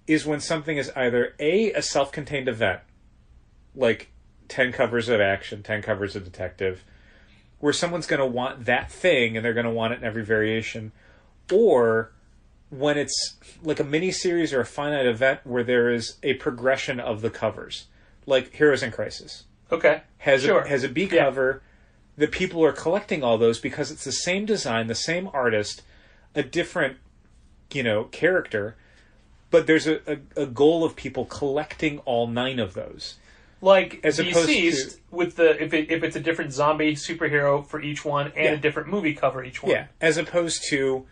is when something is either a self-contained event, like 10 covers of action, 10 covers of detective, where someone's going to want that thing and they're going to want it in every variation, or when it's like a mini-series or a finite event where there is a progression of the covers, like Heroes in Crisis. Okay. Has Sure. a B Yeah. cover that people are collecting all those because it's the same design, the same artist, a different, character, but there's a goal of people collecting all 9 of those. Like As opposed Deceased, with the if it's a different zombie superhero for each one and Yeah. a different movie cover each one. Yeah, as opposed to,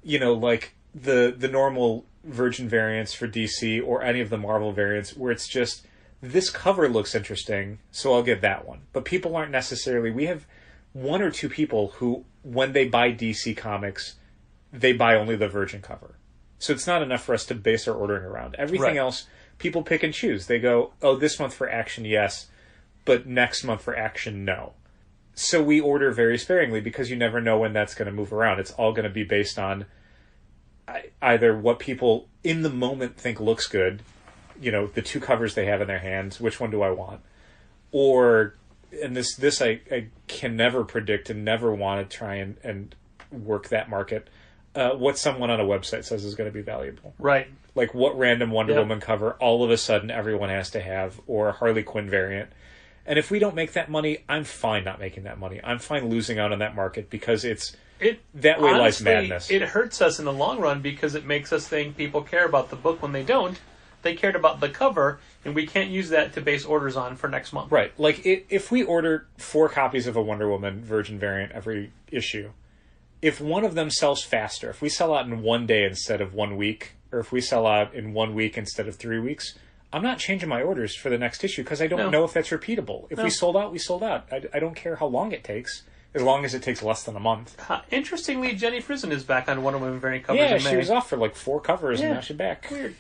like the normal Virgin variants for DC or any of the Marvel variants where it's just, this cover looks interesting, so I'll get that one. But people aren't necessarily... We have 1 or 2 people who, when they buy DC comics, they buy only the Virgin cover. So it's not enough for us to base our ordering around. Everything Right. else, people pick and choose. They go, oh, this month for action, yes, but next month for action, no. So we order very sparingly because you never know when that's going to move around. It's all going to be based on either what people in the moment think looks good, the 2 covers they have in their hands, which one do I want? Or, and this I can never predict and never want to try and work that market, what someone on a website says is going to be valuable. Right. Like what random Wonder Yep. Woman cover all of a sudden everyone has to have, or a Harley Quinn variant. And if we don't make that money, I'm fine not making that money. I'm fine losing out on that market because that way lies Honestly, madness. It hurts us in the long run because it makes us think people care about the book when they don't. They cared about the cover, and we can't use that to base orders on for next month. Right. Like, if we order 4 copies of a Wonder Woman Virgin variant every issue, if one of them sells faster, if we sell out in 1 day instead of 1 week, or if we sell out in 1 week instead of 3 weeks, I'm not changing my orders for the next issue because I don't know if that's repeatable. If we sold out, we sold out. I don't care how long it takes, as long as it takes less than a month. Interestingly, Jenny Frison is back on Wonder Woman variant covers Yeah, in May. she was off for like 4 covers, Yeah. and now she's back. Weird.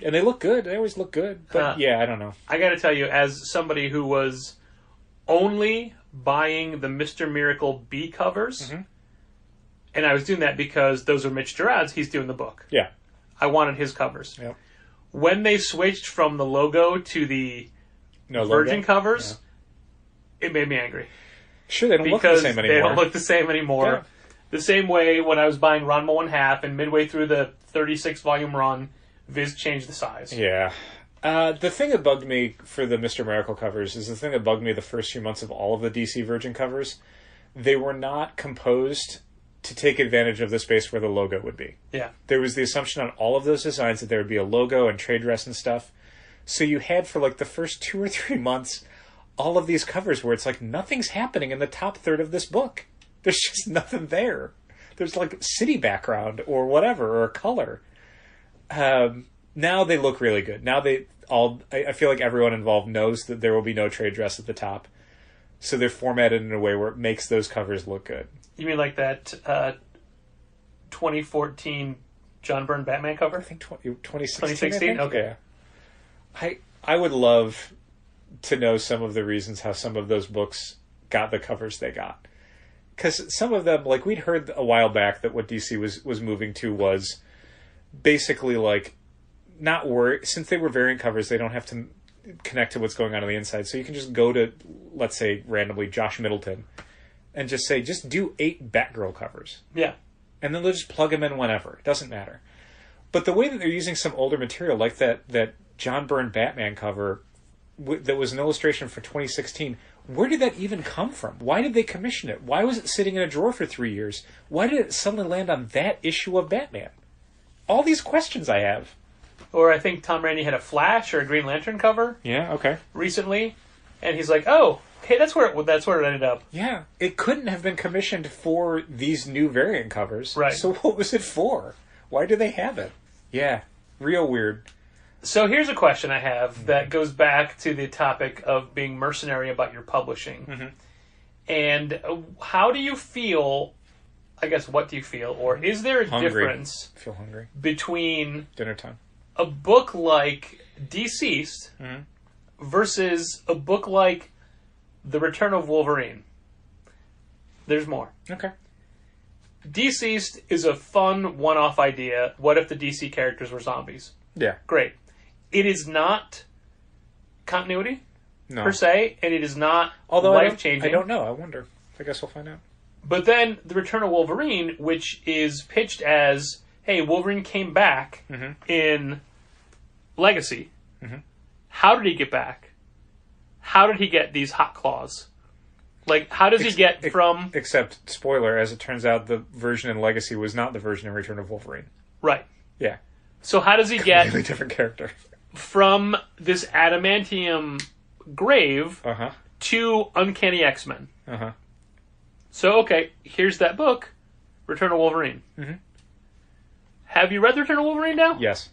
And they look good. They always look good. But yeah, I don't know. I got to tell you, as somebody who was only buying the Mr. Miracle B covers, Mm-hmm. and I was doing that because those are Mitch Gerard's, he's doing the book. Yeah. I wanted his covers. Yep. When they switched from the logo to the No Virgin logo? covers, it made me angry. Sure, they don't look the Because same they anymore. don't look the same anymore. Yeah. The same way when I was buying Ranma 1/2 and midway through the 36-volume run, Viz changed the size. Yeah. The thing that bugged me for the Mr. Miracle covers is the thing that bugged me the first few months of all of the DC Virgin covers. They were not composed to take advantage of the space where the logo would be. Yeah. There was the assumption on all of those designs that there would be a logo and trade dress and stuff. So you had for like the first 2 or 3 months all of these covers where it's like nothing's happening in the top third of this book. There's just nothing there. There's like city background or whatever, or color. Now they look really good. Now I feel like everyone involved knows that there will be no trade dress at the top. So they're formatted in a way where it makes those covers look good. You mean like that 2014 John Byrne Batman cover? I think 2016. 2016? Okay. Yeah. I would love to know some of the reasons how some of those books got the covers they got. Because some of them, like we'd heard a while back that what DC was moving to was basically like not worry, since they were variant covers, they don't have to connect to what's going on the inside. So you can just go to, let's say, randomly Josh Middleton and just say, just do 8 Batgirl covers. Yeah. And then they'll just plug them in whenever. It doesn't matter. But the way that they're using some older material, like that John Byrne Batman cover that was an illustration for 2016, where did that even come from? Why did they commission it? Why was it sitting in a drawer for 3 years? Why did it suddenly land on that issue of Batman? All these questions I have. Or I think Tom Randy had a Flash or a Green Lantern cover. Yeah, okay. Recently, and he's like, "Oh, okay, that's where it ended up." Yeah, it couldn't have been commissioned for these new variant covers. Right. So what was it for? Why do they have it? Yeah, real weird. So here's a question I have that goes back to the topic of being mercenary about your publishing. Mm-hmm. And how do you feel, I guess, what do you feel? Or is there a difference I feel hungry. between Dinner time. a book like Deceased versus a book like The Return of Wolverine? There's more. Okay. Deceased is a fun one-off idea. What if the DC characters were zombies? Yeah. Great. It is not continuity, No. per se, and it is not Although life-changing. I don't know. I wonder. I guess we'll find out. But then The Return of Wolverine, which is pitched as, hey, Wolverine came back in Legacy. How did he get back? How did he get these hot claws? Like, how does he get from... Except, spoiler, as it turns out, the version in Legacy was not the version in Return of Wolverine. Right. Yeah. So how does he get Completely different character. from this adamantium grave Uh-huh. to Uncanny X-Men? Uh-huh. So, okay, here's that book, Return of Wolverine. Have you read The Return of Wolverine now? Yes.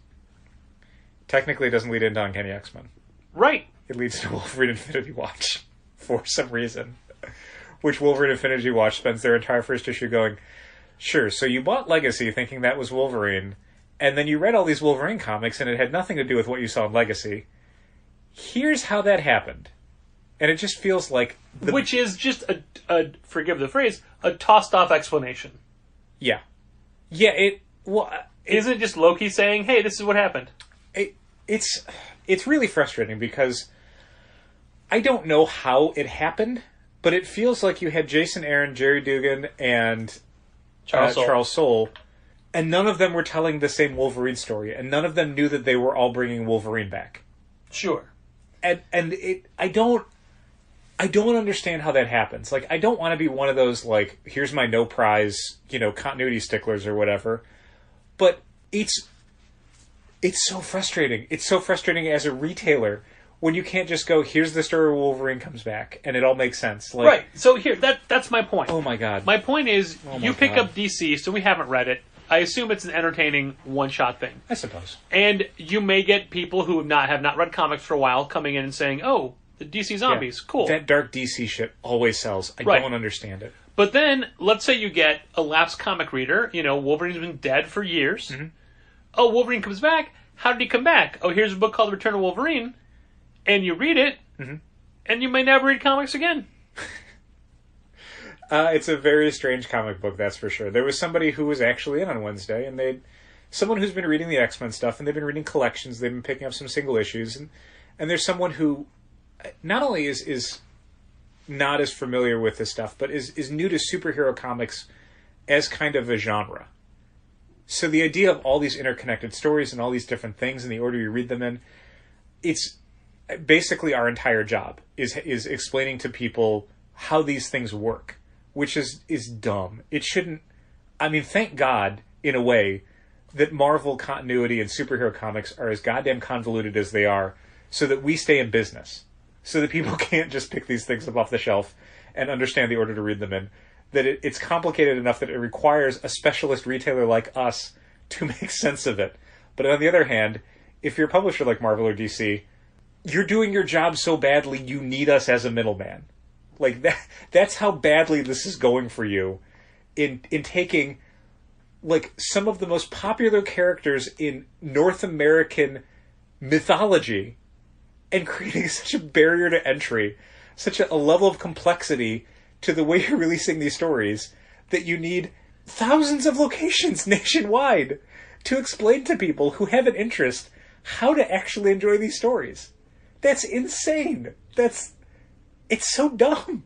Technically, it doesn't lead into Uncanny X-Men. Right. It leads to Wolverine Infinity Watch, for some reason. Which Wolverine Infinity Watch spends their entire first issue going, sure, so you bought Legacy thinking that was Wolverine, and then you read all these Wolverine comics and it had nothing to do with what you saw in Legacy. Here's how that happened. And it just feels like... Which is just a forgive the phrase, a tossed-off explanation. Yeah. Yeah, Isn't it just Loki saying, hey, this is what happened? It's really frustrating because I don't know how it happened, but it feels like you had Jason Aaron, Jerry Dugan, and Charles Soule, and none of them were telling the same Wolverine story, and none of them knew that they were all bringing Wolverine back. Sure. And I don't understand how that happens. Like, I don't want to be one of those, like, here's my no prize, continuity sticklers or whatever. But it's so frustrating. It's so frustrating as a retailer when you can't just go, here's the story where Wolverine comes back, and it all makes sense. Like, right. So here, that's my point. Oh my god. My point is, you pick God. up DC, so we haven't read it. I assume it's an entertaining one-shot thing. I suppose. And you may get people who have not read comics for a while coming in and saying, oh, the DC zombies, cool. That dark DC shit always sells. I Right. don't understand it. But then, let's say you get a lapsed comic reader. Wolverine's been dead for years. Oh, Wolverine comes back. How did he come back? Oh, here's a book called Return of Wolverine. And you read it, and you may never read comics again. It's a very strange comic book, that's for sure. There was somebody who was actually in on Wednesday, and someone who's been reading the X-Men stuff, and they've been reading collections, they've been picking up some single issues, and there's someone who not only is not as familiar with this stuff, but is new to superhero comics as kind of a genre. So the idea of all these interconnected stories and all these different things and the order you read them in, it's basically our entire job is explaining to people how these things work, which is dumb. It shouldn't... I mean, thank God, in a way, that Marvel continuity and superhero comics are as goddamn convoluted as they are, so that we stay in business. So that people can't just pick these things up off the shelf and understand the order to read them in. that it's complicated enough that it requires a specialist retailer like us to make sense of it. But on the other hand, if you're a publisher like Marvel or DC, you're doing your job so badly you need us as a middleman. Like that's how badly this is going for you in taking like some of the most popular characters in North American mythology and creating such a barrier to entry, such a level of complexity to the way you're releasing these stories that you need thousands of locations nationwide to explain to people who have an interest how to actually enjoy these stories. That's insane. It's so dumb.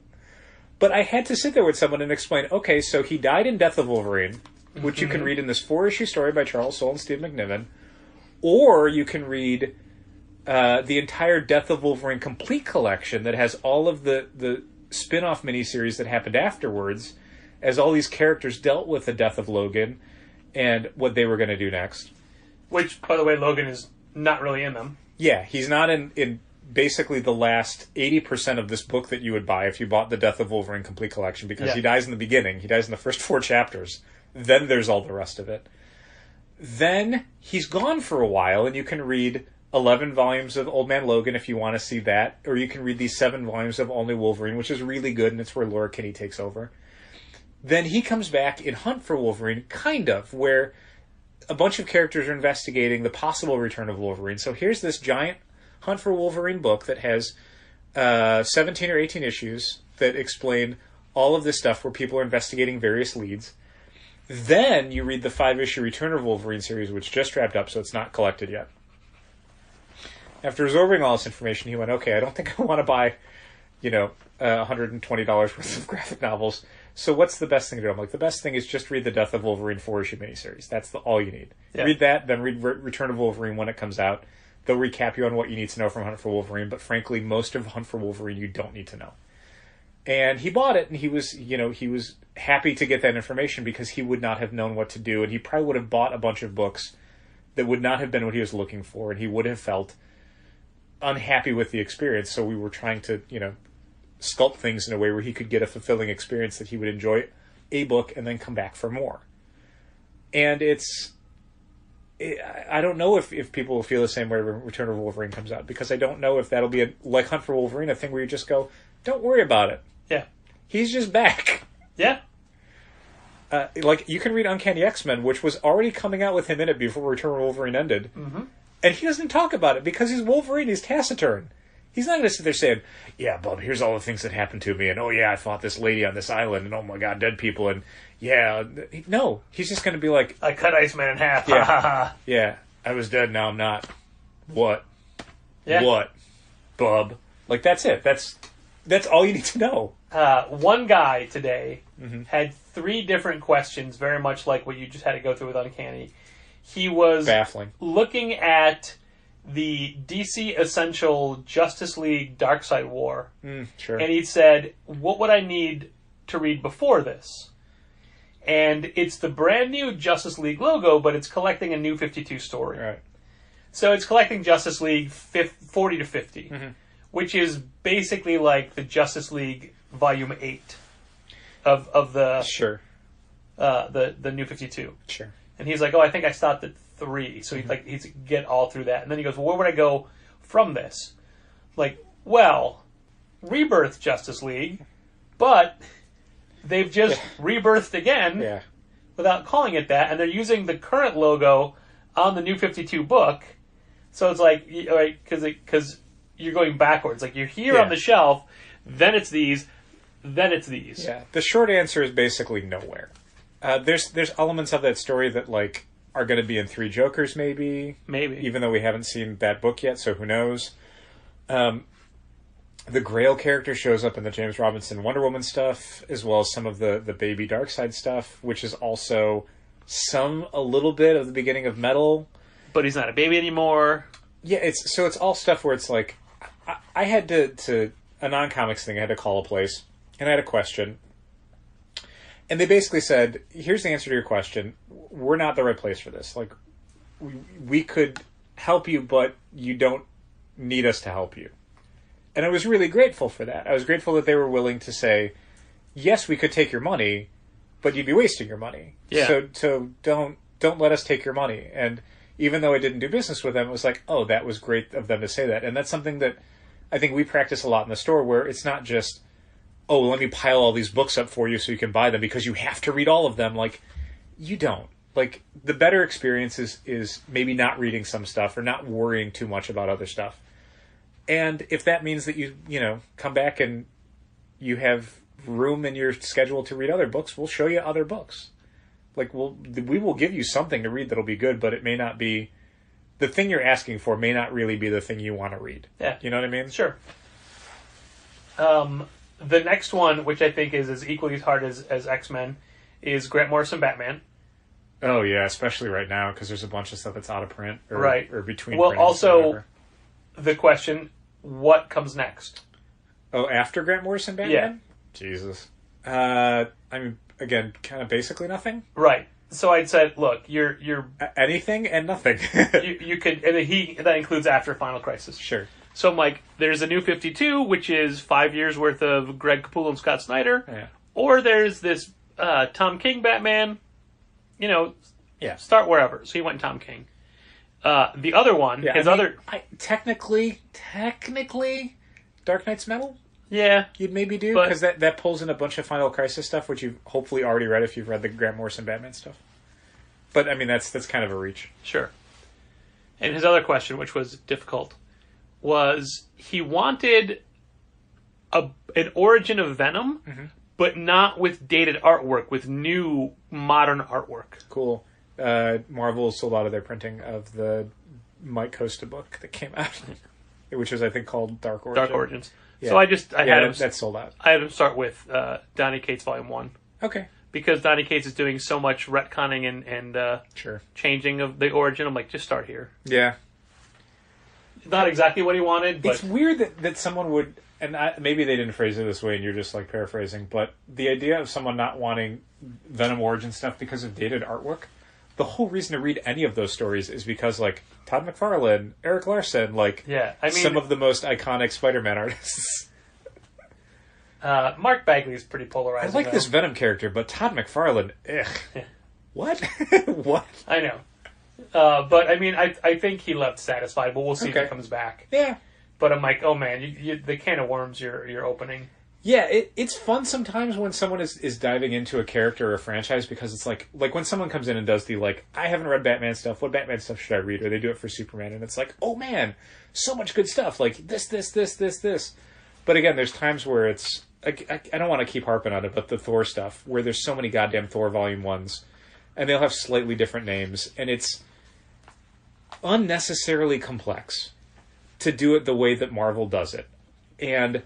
But I had to sit there with someone and explain, okay, so he died in Death of Wolverine, which you can read in this 4-issue story by Charles Soule and Steve McNiven, or you can read the entire Death of Wolverine complete collection that has all of the spin-off miniseries that happened afterwards, as all these characters dealt with the death of Logan and what they were going to do next. Which, by the way, Logan is not really in them. Yeah, he's not in basically the last 80% of this book that you would buy if you bought the Death of Wolverine complete collection, because he dies in the beginning. He dies in the first 4 chapters. Then there's all the rest of it. Then he's gone for a while, and you can read 11 volumes of Old Man Logan if you want to see that, or you can read these 7 volumes of Only Wolverine, which is really good, and it's where Laura Kinney takes over. Then he comes back in Hunt for Wolverine, kind of, where a bunch of characters are investigating the possible return of Wolverine. So here's this giant Hunt for Wolverine book that has 17 or 18 issues that explain all of this stuff where people are investigating various leads. Then you read the 5-issue Return of Wolverine series, which just wrapped up, so it's not collected yet. After absorbing all this information, he went, okay, I don't think I want to buy, $120 worth of graphic novels. So what's the best thing to do? I'm like, the best thing is just read the Death of Wolverine 4-issue miniseries. That's all you need. Yeah. Read that, then read Return of Wolverine when it comes out. They'll recap you on what you need to know from Hunt for Wolverine, but frankly, most of Hunt for Wolverine you don't need to know. And he bought it, and he was happy to get that information because he would not have known what to do, and he probably would have bought a bunch of books that would not have been what he was looking for, and he would have felt unhappy with the experience. So we were trying to, sculpt things in a way where he could get a fulfilling experience that he would enjoy a book and then come back for more. And I don't know if people will feel the same way when Return of Wolverine comes out, because I don't know if that'll be like Hunt for Wolverine, a thing where you just go, don't worry about it. Yeah. He's just back. Yeah. Like, you can read Uncanny X-Men, which was already coming out with him in it before Return of Wolverine ended. Mm-hmm. And he doesn't talk about it because he's Wolverine, he's taciturn. He's not going to sit there saying, yeah, bub, here's all the things that happened to me, and oh yeah, I fought this lady on this island, and oh my god, dead people, and yeah. No, he's just going to be like, I cut Iceman in half. Yeah, yeah, I was dead, now I'm not. What? Yeah. What? Bub. Like, that's it. That's all you need to know. One guy today had 3 different questions, very much like what you just had to go through with Uncanny. He was baffling. Looking at the DC Essential Justice League Darkseid War. Sure. And he said, what would I need to read before this? And it's the brand new Justice League logo, but it's collecting a new 52 story. Right. So it's collecting Justice League 40 to 50, which is basically like the Justice League Volume 8 of the sure the new 52. Sure. And he's like, oh, I think I stopped at 3. So he's get all through that. And then he goes, well, where would I go from this? Like, well, Rebirth Justice League, but they've just rebirthed again without calling it that. And they're using the current logo on the new 52 book. So it's like, right, because you're going backwards. Like, you're here on the shelf, then it's these, then it's these. Yeah. The short answer is basically nowhere. There's elements of that story that, like, are going to be in 3 Jokers, maybe. Even though we haven't seen that book yet, so who knows. The Grail character shows up in the James Robinson Wonder Woman stuff, as well as some of the Baby Darkseid stuff, which is also a little bit of the beginning of Metal. But he's not a baby anymore. Yeah, it's all stuff where it's like, I had to a non-comics thing, I had to call a place, and I had a question. And they basically said, here's the answer to your question. We're not the right place for this. Like, we could help you, but you don't need us to help you. And I was really grateful for that. I was grateful that they were willing to say, yes, we could take your money, but you'd be wasting your money. Yeah. So don't let us take your money. And even though I didn't do business with them, it was like, oh, that was great of them to say that. And that's something that I think we practice a lot in the store, where it's not just, oh, let me pile all these books up for you so you can buy them because you have to read all of them. Like, you don't. Like, the better experience is maybe not reading some stuff or not worrying too much about other stuff. And if that means that you come back and you have room in your schedule to read other books, we'll show you other books. Like, we will give you something to read that'll be good, but it may not be, the thing you're asking for may not really be the thing you want to read. Yeah. You know what I mean? Sure. The next one, which I think is as equally as hard as X-Men, is Grant Morrison Batman. Oh, yeah, especially right now, because there's a bunch of stuff that's out of print. Or between Well, printings or also, whatever. the question, what comes next? Oh, after Grant Morrison Batman? Yeah. Jesus. I mean, again, kind of basically nothing. Right. So I'd said, look, you're Anything and nothing. you could, and that includes after Final Crisis. Sure. So I'm like, there's a New 52, which is 5 years worth of Greg Capullo and Scott Snyder, Yeah. or there's this Tom King Batman. Yeah. Start wherever. So he went Tom King. The other one, Yeah, technically, Dark Knight's Metal, yeah, you'd maybe do, But- because that pulls in a bunch of Final Crisis stuff, which you've hopefully already read if you've read the Grant Morrison Batman stuff. But, I mean, that's kind of a reach. sure. And his other question, which was difficult, was he wanted an origin of Venom, but not with dated artwork, with new modern artwork. Cool. Marvel sold out of their printing of the Mike Costa book that came out, which was, I think, called Dark Origin. Dark Origins. Yeah. So I had him. That's sold out. I had him start with Donny Cates Volume 1. Okay. Because Donny Cates is doing so much retconning and Sure. changing of the origin. I'm like, just start here. Yeah. Not exactly what he wanted, but It's weird that someone would, and maybe they didn't phrase it this way and you're just like paraphrasing, but the idea of someone not wanting Venom origin stuff because of dated artwork, the whole reason to read any of those stories is because, like, Todd McFarlane, Eric Larson, like, yeah, I mean, some of the most iconic Spider-Man artists. Mark Bagley is pretty I polarizing. like though. this Venom character, but Todd McFarlane, ugh. What? What? I know. But I mean, I think he left satisfied, but we'll see if Okay. he comes back. Yeah. But I'm like, oh man, the can of worms you're opening. Yeah, it's fun sometimes when someone is diving into a character or a franchise, because it's like when someone comes in and does the, like, I haven't read Batman stuff, what Batman stuff should I read? Or they do it for Superman, and it's like, oh man, so much good stuff, like this. But again, there's times where it's, I don't want to keep harping on it, but the Thor stuff, where there's so many goddamn Thor Volume 1s, and they'll have slightly different names, and it's unnecessarily complex to do it the way that Marvel does it. And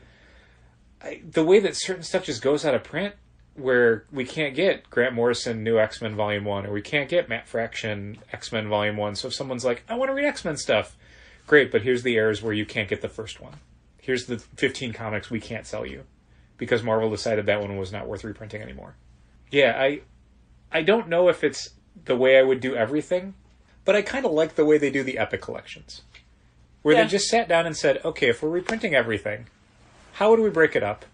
the way that certain stuff just goes out of print, where we can't get Grant Morrison New X-Men Volume 1, or we can't get Matt Fraction X-Men Volume 1, so if someone's like, I want to read X-Men stuff, great, but here's the errors where you can't get the first one. Here's the 15 comics we can't sell you, because Marvel decided that one was not worth reprinting anymore. Yeah, I don't know if it's the way I would do everything, but I kind of like the way they do the Epic collections, where Yeah. they just sat down and said, okay, if we're reprinting everything, how would we break it up?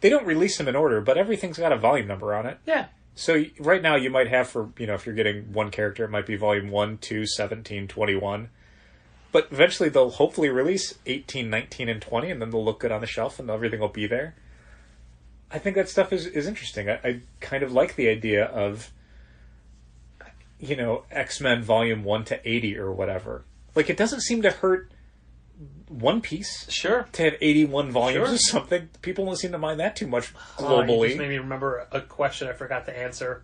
They don't release them in order, but everything's got a volume number on it. Yeah. So right now you might have for, if you're getting one character, it might be volume 1, 2, 17, 21. But eventually they'll hopefully release 18, 19, and 20, and then they'll look good on the shelf and everything will be there. I think that stuff is interesting. I kind of like the idea of, X-Men volume 1 to 80 or whatever. Like, it doesn't seem to hurt One Piece Sure. to have 81 volumes Sure. or something. People don't seem to mind that too much You globally. just made me remember a question I forgot to answer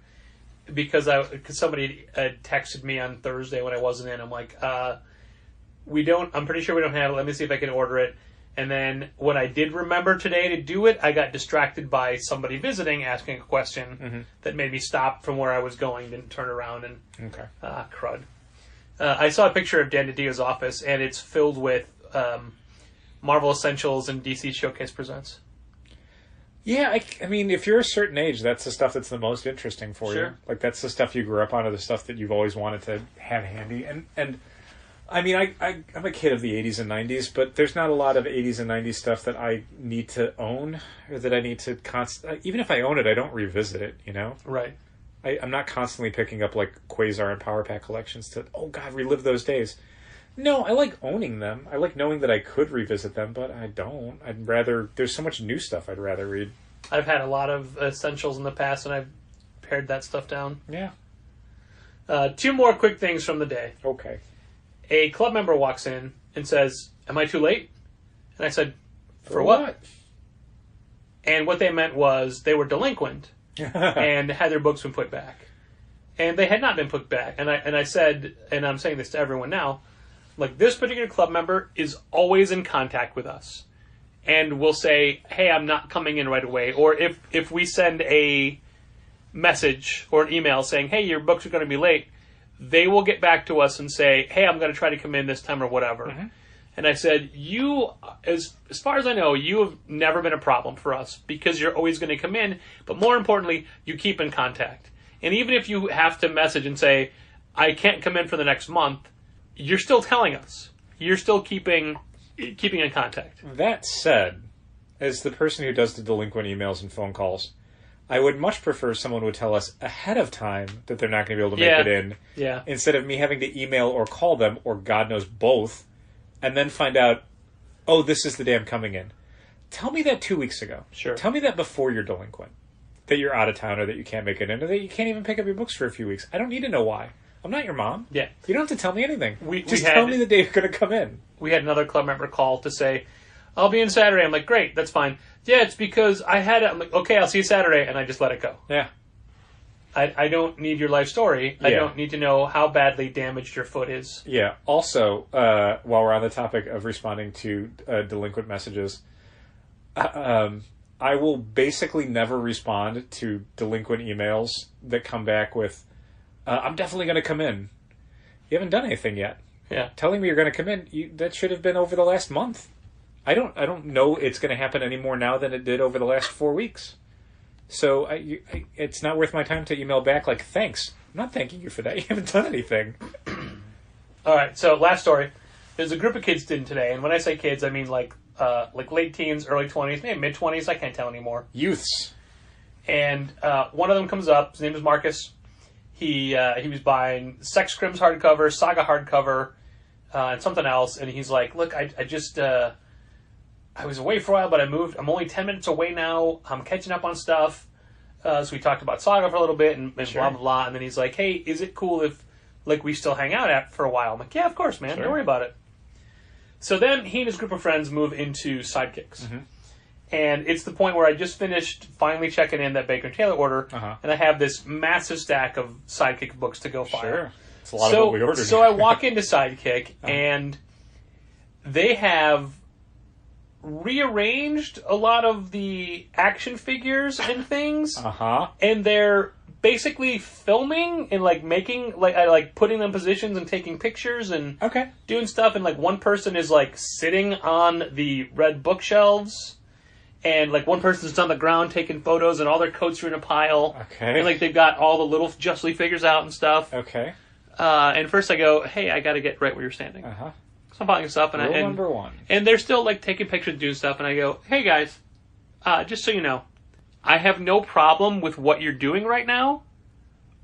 because somebody had texted me on Thursday when I wasn't in. I'm like, I'm pretty sure we don't have it. Let me see if I can order it. And then when I did remember today to do it, I got distracted by somebody visiting asking a question that made me stop from where I was going, didn't turn around, and Okay. crud. I saw a picture of Dan DiDio's office, and it's filled with Marvel Essentials and DC Showcase Presents. Yeah, I mean, if you're a certain age, that's the stuff that's the most interesting for you. Sure. Like, that's the stuff you grew up on, or the stuff that you've always wanted to have handy. And I mean, I'm a kid of the 80s and 90s, but there's not a lot of 80s and 90s stuff that I need to own or that I need to even if I own it, I don't revisit it, you know? Right. I'm not constantly picking up like Quasar and Power Pack collections to, oh God, relive those days. No, I like owning them. I like knowing that I could revisit them, but I don't. I'd rather, there's so much new stuff I'd rather read. I've had a lot of essentials in the past, and I've pared that stuff down. Yeah. 2 more quick things from the day. Okay. A club member walks in and says, "Am I too late?" And I said, "For what?" And what they meant was they were delinquent and had their books been put back. And they had not been put back. And I said, and I'm saying this to everyone now, like, this particular club member is always in contact with us. And will say, "Hey, I'm not coming in right away." Or if we send a message or an email saying, "Hey, your books are going to be late," they will get back to us and say, "Hey, I'm going to try to come in this time," or whatever. Mm-hmm. And I said, you, as far as I know, you have never been a problem for us because you're always going to come in. But more importantly, you keep in contact. And even if you have to message and say, "I can't come in for the next month," you're still telling us. You're still keeping in contact. That said, as the person who does the delinquent emails and phone calls, I would much prefer someone would tell us ahead of time that they're not going to be able to make it in. Yeah. Instead of me having to email or call them, or God knows both, and then find out, oh, this is the day I'm coming in. Tell me that 2 weeks ago. Sure. Tell me that before you're delinquent. That you're out of town, or that you can't make it in, or that you can't even pick up your books for a few weeks. I don't need to know why. I'm not your mom. Yeah. You don't have to tell me anything. Just had- tell me the day you're going to come in. We had another club member call to say, "I'll be in Saturday." I'm like, "Great, that's fine." "Yeah, it's because I had it." I'm like, "Okay, I'll see you Saturday," and I just let it go. Yeah. I don't need your life story. I Yeah. don't need to know how badly damaged your foot is. Yeah. Also, while we're on the topic of responding to delinquent messages, I will basically never respond to delinquent emails that come back with, "I'm definitely going to come in." You haven't done anything yet. Yeah. Telling me you're going to come in, that should have been over the last month. I don't know it's going to happen any more now than it did over the last 4 weeks. So it's not worth my time to email back like, "Thanks. I'm not thanking you for that. You haven't done anything." All right, so last story. There's a group of kids in today, and when I say kids, I mean like late teens, early 20s, maybe mid-20s. I can't tell anymore. Youths. And one of them comes up. His name is Marcus. He was buying Sex Crims hardcover, Saga hardcover, and something else. And he's like, "Look, I just I was away for a while, but I moved. I'm only 10 minutes away now. I'm catching up on stuff." So we talked about Saga for a little bit and Sure. blah, blah, blah. And then he's like, "Hey, is it cool if like we still hang out for a while?" I'm like, "Yeah, of course, man. Sure. Don't worry about it." So then he and his group of friends move into Sidekicks. Mm-hmm. And it's the point where I just finished finally checking in that Baker and Taylor order, Uh-huh. and I have this massive stack of Sidekick books to go file. Sure. It's a lot of what we ordered. So I walk into Sidekick, and they have rearranged a lot of the action figures and things, Uh-huh. and they're basically filming and like making like putting them in positions and taking pictures and Okay. doing stuff. And like one person is like sitting on the red bookshelves, and like one person's on the ground taking photos, and all their coats are in a pile. Okay. And like they've got all the little Just League figures out and stuff. Okay. And first I go, "Hey, I got to get right where you're standing." Uh-huh. So I'm filing stuff, and Rule and number 1. and they're still like taking pictures and doing stuff, and I go, "Hey guys, just so you know, I have no problem with what you're doing right now,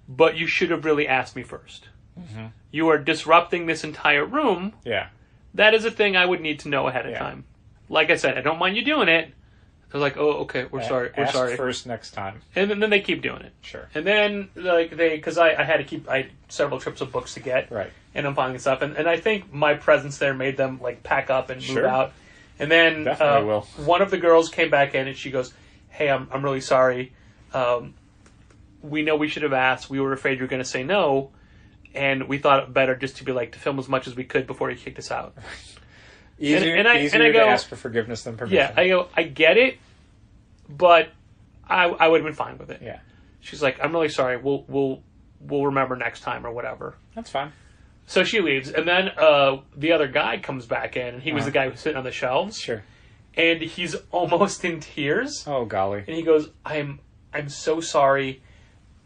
but you should have really asked me first. Mm-hmm. You are disrupting this entire room. Yeah. That is a thing I would need to know ahead of Yeah. time. Like I said, I don't mind you doing it." They're like, "Oh, okay, we're sorry, we're Ask sorry." first next time. And then they keep doing it. Sure. And then like because I had several trips of books to get. Right. And I'm finding stuff, and I think my presence there made them like pack up and move Sure. out. And then Definitely will. one of the girls came back in, and she goes, "Hey, I'm really sorry. We know we should have asked. We were afraid you were going to say no, and we thought it better just to be like to film as much as we could before you kicked us out." Easier, and I easier go- to ask for forgiveness than permission. Yeah, I go, "I get it, but I would have been fine with it." Yeah. She's like, "I'm really sorry. We'll remember next time or whatever." That's fine. So she leaves, and then the other guy comes back in, and he was the guy who was sitting on the shelves, Sure. and he's almost in tears, Oh, golly. and he goes, I'm so sorry.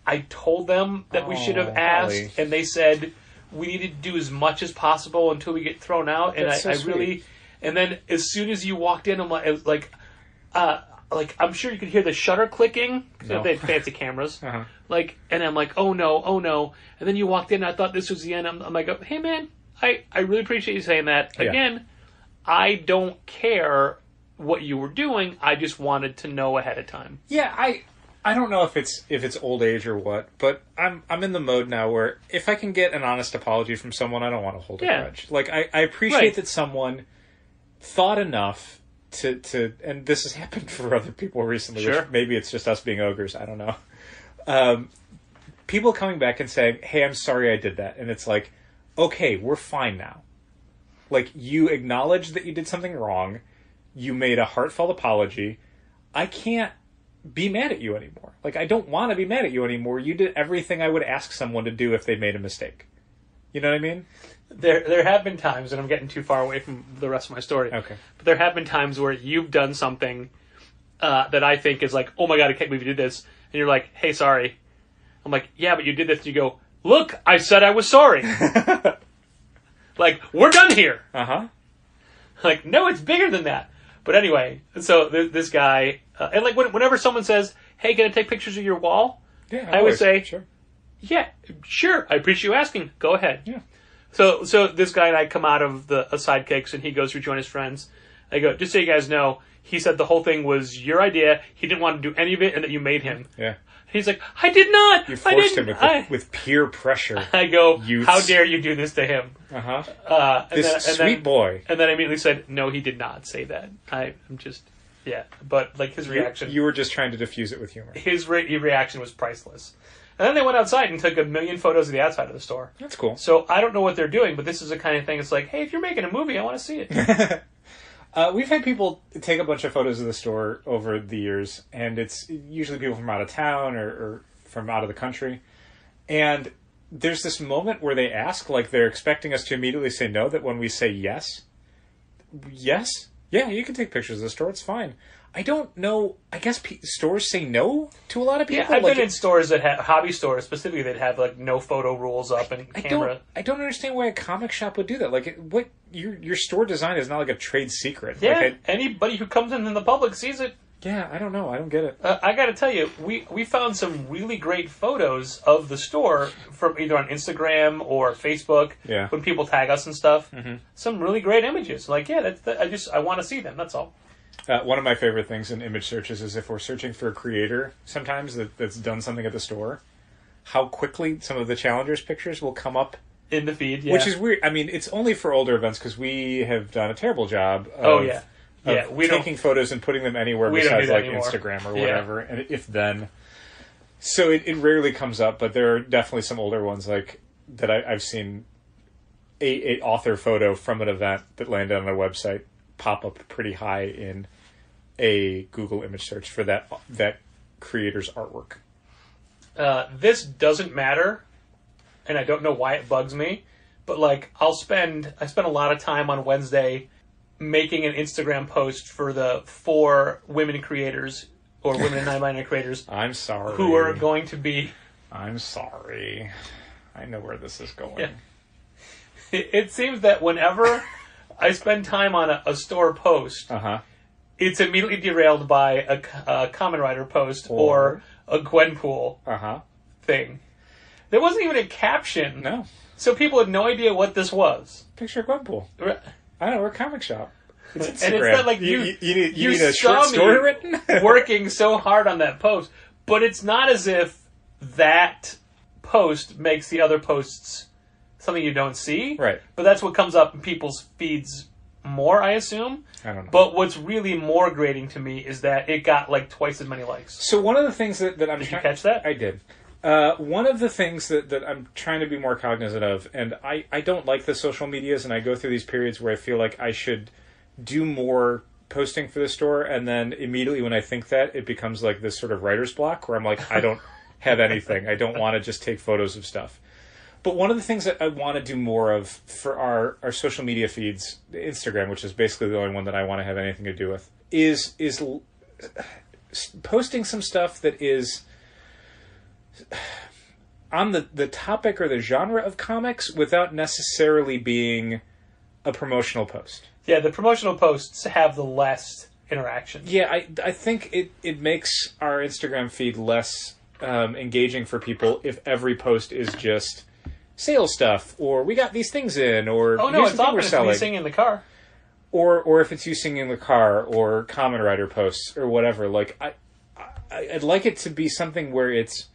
I told them that we should have asked, golly. and they said we need to do as much as possible until we get thrown out. And That's so I sweet. really, and then as soon as you walked in, I'm like, I'm sure you could hear the shutter clicking. No. They had fancy cameras. Uh-huh. And I'm like, oh no. And then you walked in, and I thought this was the end. I'm like, hey man, I really appreciate you saying that. Yeah. Again, I don't care what you were doing. I just wanted to know ahead of time. Yeah, I don't know if it's old age or what, but I'm in the mode now where if I can get an honest apology from someone, I don't want to hold a Yeah. grudge. Like I appreciate Right. that someone thought enough to and this has happened for other people recently. Sure. Which maybe it's just us being ogres. I don't know. People coming back and saying, "Hey, I'm sorry I did that," and it's like, okay, we're fine now. Like you acknowledged that you did something wrong. You made a heartfelt apology. I can't be mad at you anymore. Like, I don't want to be mad at you anymore. You did everything I would ask someone to do if they made a mistake. You know what I mean? There have been times, and I'm getting too far away from the rest of my story. Okay. But there have been times where you've done something that I think is like, oh my god, I can't believe you did this. And you're like, hey, sorry. I'm like, yeah, but you did this. And you go, look, I said I was sorry. Like, we're done here. Uh-huh. Like, no, it's bigger than that. But anyway, so this guy, and like whenever someone says, hey, can I take pictures of your wall? Yeah, I would say, sure. yeah, sure. I appreciate you asking. Go ahead. Yeah. So this guy and I come out of the Sidekicks, and he goes to rejoin his friends. I go, just so you guys know, he said the whole thing was your idea. He didn't want to do any of it, and that you made him. Yeah. He's like, I did not. You I forced him didn't. with peer pressure. I go, Youths. how dare you do this to him? Uh-huh. And This sweet boy. And then I immediately said, no, he did not say that. I'm just, yeah. But like his reaction, You were just trying to diffuse it with humor. his reaction was priceless. And then they went outside and took 1 million photos of the outside of the store. That's cool. So I don't know what they're doing, but this is the kind of thing. It's like, hey, if you're making a movie, I want to see it. We've had people take a bunch of photos of the store over the years, and it's usually people from out of town or from out of the country. And there's this moment where they ask, like they're expecting us to immediately say no, that when we say yes, yeah, you can take pictures of the store, it's fine. I don't know, I guess stores say no to a lot of people? Yeah, I've like, been in stores that have, hobby stores specifically, that have like no photo rules up and camera. I don't understand why a comic shop would do that. Like, what your store design is not like a trade secret. Yeah, Like, anybody who comes in the public sees it. yeah, I don't know. I don't get it. I got to tell you, we found some really great photos of the store from either on Instagram or Facebook. Yeah. When people tag us and stuff, some really great images. Like, yeah, I want to see them. That's all. One of my favorite things in image searches is if we're searching for a creator sometimes that's done something at the store, how quickly some of the challengers pictures will come up. In the feed, yeah. Which is weird. I mean, it's only for older events because we have done a terrible job of, Oh, yeah. Yeah, of we don't- taking photos and putting them anywhere We don't do besides that like anymore. Instagram or Yeah. whatever, and if then. So it rarely comes up, but there are definitely some older ones like that I've seen a author photo from an event that landed on their website pop up pretty high in a Google image search for that creator's artwork. This doesn't matter, and I don't know why it bugs me, but like I spend a lot of time on Wednesday making an Instagram post for the 4 women creators or women and non-binary creators I'm sorry. who are going to be. I'm sorry. I know where this is going. Yeah. It seems that whenever I spend time on a store post, Uh-huh. it's immediately derailed by a Common Writer post or a Gwenpool Uh-huh. thing. There wasn't even a caption. No. So people had no idea what this was. Picture of Gwenpool. I don't know, we're a comic shop. It's Instagram. And it's not like you need a saw short story me written? working so hard on that post. But it's not as if that post makes the other posts something you don't see. Right. But that's what comes up in people's feeds more, I assume. I don't know. But what's really more grating to me is that it got like twice as many likes. So one of the things that I'm Did you catch that? I did. One of the things that I'm trying to be more cognizant of, and I don't like the social medias, and I go through these periods where I feel like I should do more posting for the store, and then immediately when I think that, it becomes like this sort of writer's block where I'm like, I don't have anything. I don't want to just take photos of stuff. But one of the things that I want to do more of for our social media feeds, Instagram, which is basically the only one that I want to have anything to do with, is posting some stuff that is... on the topic or the genre of comics without necessarily being a promotional post. Yeah, the promotional posts have the less interaction. Yeah, I think it makes our Instagram feed less engaging for people if every post is just sales stuff, or we got these things in, or Oh no, here's it's the thing often we're it's selling. me singing in the car. Or if it's you singing in the car, or Kamen Rider posts, or whatever. Like, I'd like it to be something where it's,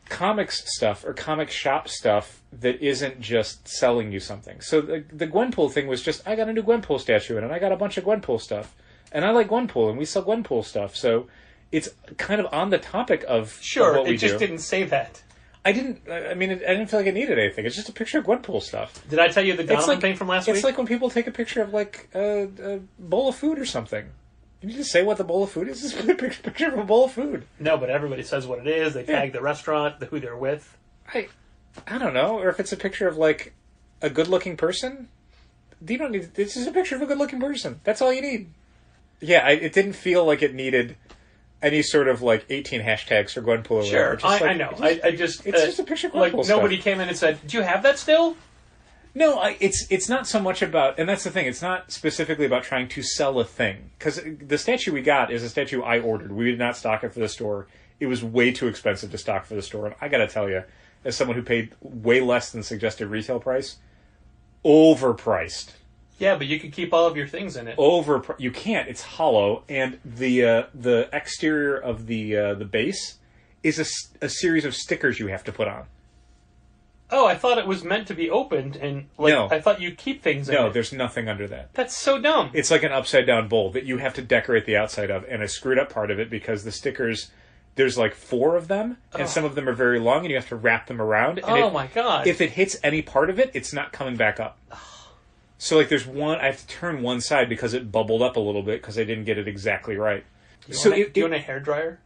comics stuff or comic shop stuff that isn't just selling you something. So the Gwenpool thing was just, I got a new Gwenpool statue in, and I got a bunch of Gwenpool stuff. And I like Gwenpool, and we sell Gwenpool stuff. So it's kind of on the topic of Sure, what we it just do. didn't say that. I didn't feel like it needed anything. It's just a picture of Gwenpool stuff. Did I tell you the Donovan thing from last week? It's like when people take a picture of, like, a bowl of food or something. You need to say what the bowl of food is. Just put a picture of a bowl of food. No, but everybody says what it is. They tag the restaurant, who they're with. I don't know. Or if it's a picture of, like, a good-looking person. You don't need... It's just a picture of a good-looking person. That's all you need. Yeah, it didn't feel like it needed any sort of, like, 18 hashtags for Gwenpool or Sure, whatever. Just, I know. It's just a picture of like Gwenpool nobody stuff. came in and said, "Do you have that still?" No, it's not so much about, and that's the thing, it's not specifically about trying to sell a thing. Because the statue we got is a statue I ordered. We did not stock it for the store. It was way too expensive to stock for the store. And I gotta tell you, as someone who paid way less than suggested retail price, overpriced. Yeah, but you could keep all of your things in it. You can't. It's hollow, and the exterior of the base is a series of stickers you have to put on. Oh, I thought it was meant to be opened, and No. I thought you keep things in No, it. there's nothing under that. That's so dumb. It's like an upside down bowl that you have to decorate the outside of, and I screwed up part of it because the stickers, there's like 4 of them, and some of them are very long, and you have to wrap them around. And My god! if it hits any part of it, it's not coming back up. So like there's one, I have to turn one side because it bubbled up a little bit because I didn't get it exactly right. do you want a hairdryer?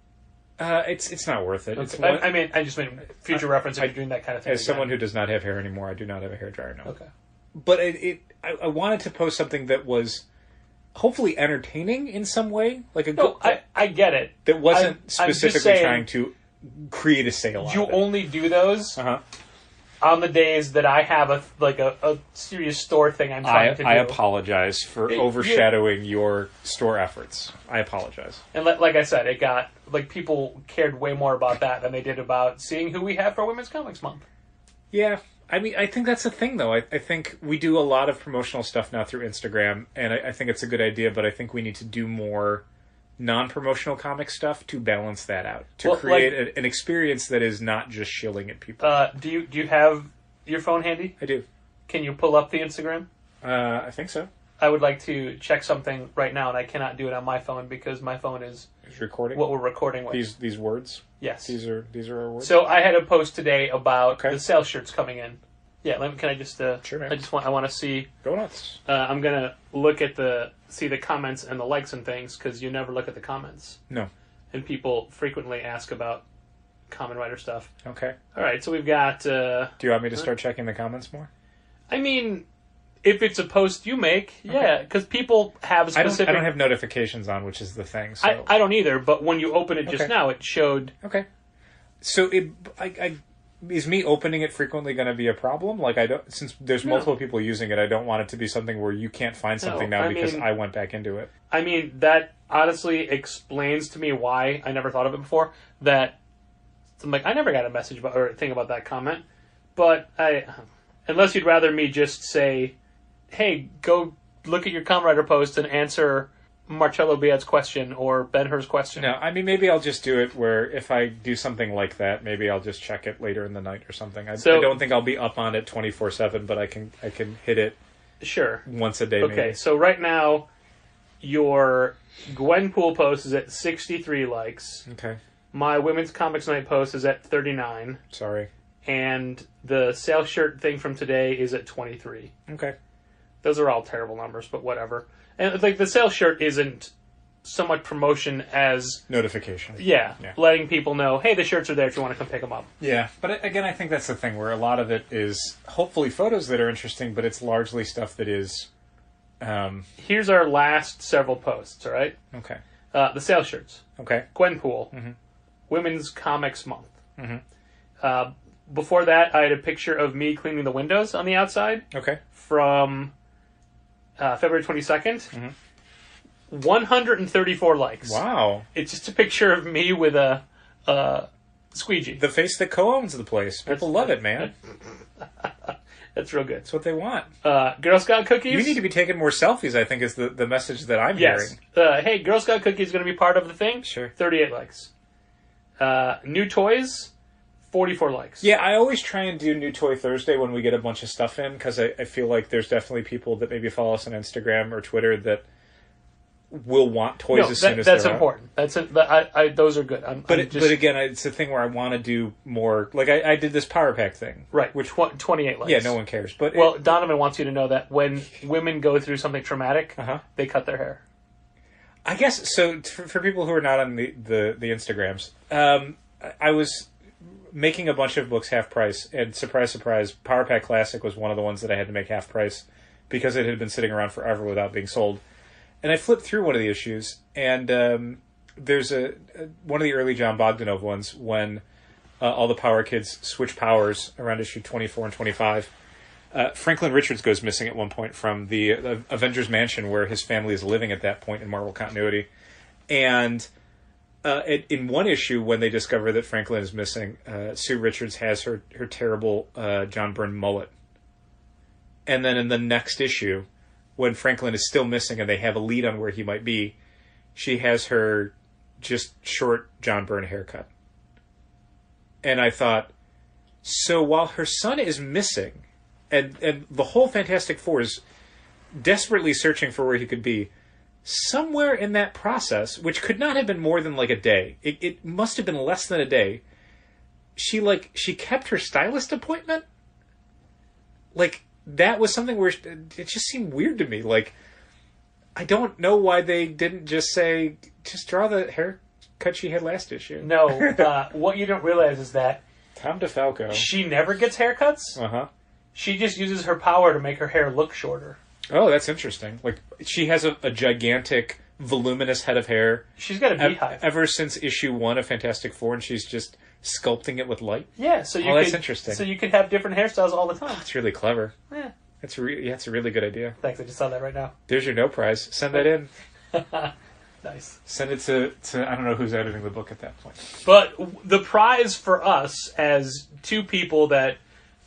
It's not worth it. It's Okay. one, I just made future reference if you're doing that kind of thing. as someone who does not have hair anymore, I do not have a hairdryer now. Okay. But I wanted to post something that was hopefully entertaining in some way, like a No, good, I get it. that wasn't I'm just specifically saying, trying to create a sale. You out of it. only do those Uh-huh. on the days that I have a serious store thing I'm trying to do. I apologize for It- overshadowing your store efforts. I apologize. And like I said, it got people cared way more about that than they did about seeing who we have for Women's Comics Month. Yeah, I mean, I think that's the thing, though. I think we do a lot of promotional stuff now through Instagram, and I think it's a good idea, but I think we need to do more non-promotional comic stuff to balance that out, to Well, create an experience that is not just shilling at people. Do you have your phone handy? I do. Can you pull up the Instagram? I think so. I would like to check something right now, and I cannot do it on my phone because my phone is It's recording what we're recording with. these words. Yes. These are our words. So I had a post today about Okay. the sale shirts coming in. Yeah, can I just? Sure, man. I want to see. Go nuts. I'm gonna look at see the comments and the likes and things because you never look at the comments, No. and people frequently ask about Kamen Rider stuff. Okay. All right, so we've got. Do you want me to start checking the comments more? I mean, if it's a post you make, yeah, because people have specific. I don't have notifications on, which is the thing. So. I don't either, but when you open it just Okay. now, it showed. Okay. So is me opening it frequently going to be a problem? Like since there's multiple people using it, I don't want it to be something where you can't find something No, now I because mean- I went back into it. I mean, that honestly explains to me why I never thought of it before. That I'm like, I never got a message about or thing about that comment, but unless you'd rather me just say, hey, go look at your Kamen Rider post and answer Marcello Biad's question or Ben Hur's question. No, I mean maybe I'll just do it where if I do something like that, maybe I'll just check it later in the night or something. I don't think I'll be up on it 24/7, but I can hit it Sure. once a day. Okay, Maybe. so right now, your Gwenpool post is at 63 likes. Okay. My Women's Comics Night post is at 39. Sorry. And the sale shirt thing from today is at 23. Okay. Those are all terrible numbers, but whatever. And like the sale shirt isn't so much promotion as Notification. yeah, Yeah. letting people know, hey, the shirts are there if you want to come pick them up. Yeah, but again, I think that's the thing where a lot of it is hopefully photos that are interesting, but it's largely stuff that is Here's our last several posts. All right, okay. the sale shirts. Okay. Gwenpool, Women's Comics Month. Before that, I had a picture of me cleaning the windows on the outside Okay. from February 22nd. 134 likes. Wow. It's just a picture of me with a squeegee. The face that co-owns the place. People love it, man. That's real good. That's what they want. Girl Scout cookies. You need to be taking more selfies, I think, is the message that I'm Yes. hearing. Hey, Girl Scout cookies is going to be part of the thing. Sure. 38 likes. New toys. 44 likes. Yeah, I always try and do New Toy Thursday when we get a bunch of stuff in, because I feel like there's definitely people that maybe follow us on Instagram or Twitter that will want toys No, as soon as that's they're out. important. Those are good. But again, it's a thing where I want to do more. Like I did this Power Pack thing, right. Which 28 likes. yeah, no one cares. But Well, Donovan wants you to know that when women go through something traumatic, they cut their hair. I guess so. For people who are not on the Instagrams, I was making a bunch of books half price, and surprise, surprise, Power Pack Classic was one of the ones that I had to make half price because it had been sitting around forever without being sold. And I flipped through one of the issues, and there's one of the early John Bogdanove ones when all the Power Kids switch powers around issue 24 and 25. Franklin Richards goes missing at one point from the Avengers Mansion where his family is living at that point in Marvel continuity. And in one issue, when they discover that Franklin is missing, Sue Richards has her terrible John Byrne mullet. And then in the next issue, when Franklin is still missing and they have a lead on where he might be, she has her just short John Byrne haircut. And I thought, so while her son is missing, and the whole Fantastic Four is desperately searching for where he could be, somewhere in that process, which could not have been more than like a day, it must have been less than a day, she kept her stylist appointment? Like, that was something where it just seemed weird to me. Like, I don't know why they didn't just say, just draw the haircut she had last issue. No, what you don't realize is that Tom DeFalco. she never gets haircuts. Uh-huh. She just uses her power to make her hair look shorter. Oh, that's interesting. Like, she has a gigantic, voluminous head of hair. She's got a beehive. Ever since issue 1 of Fantastic Four, and she's just sculpting it with light. Yeah, so that's interesting. So you could have different hairstyles all the time. It's really clever. Yeah. It's a really good idea. Thanks, I just saw that right now. There's your no prize. Send that in. Nice. Send it to I don't know who's editing the book at that point. But the prize for us as two people that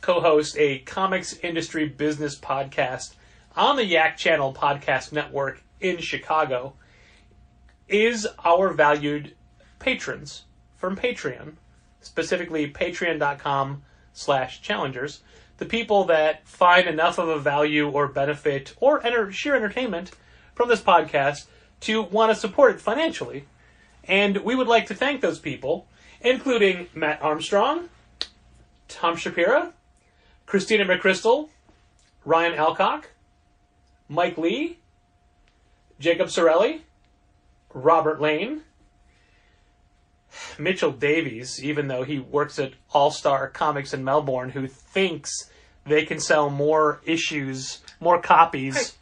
co-host a comics industry business podcast on the Yak Channel Podcast Network in Chicago is our valued patrons from Patreon, specifically patreon.com/challengers. The people that find enough of a value or benefit or sheer entertainment from this podcast to want to support it financially. And we would like to thank those people, including Matt Armstrong, Tom Shapira, Christina McChrystal, Ryan Alcock, Mike Lee, Jacob Sorelli, Robert Lane, Mitchell Davies, even though he works at All-Star Comics in Melbourne, who thinks they can sell more issues, more copies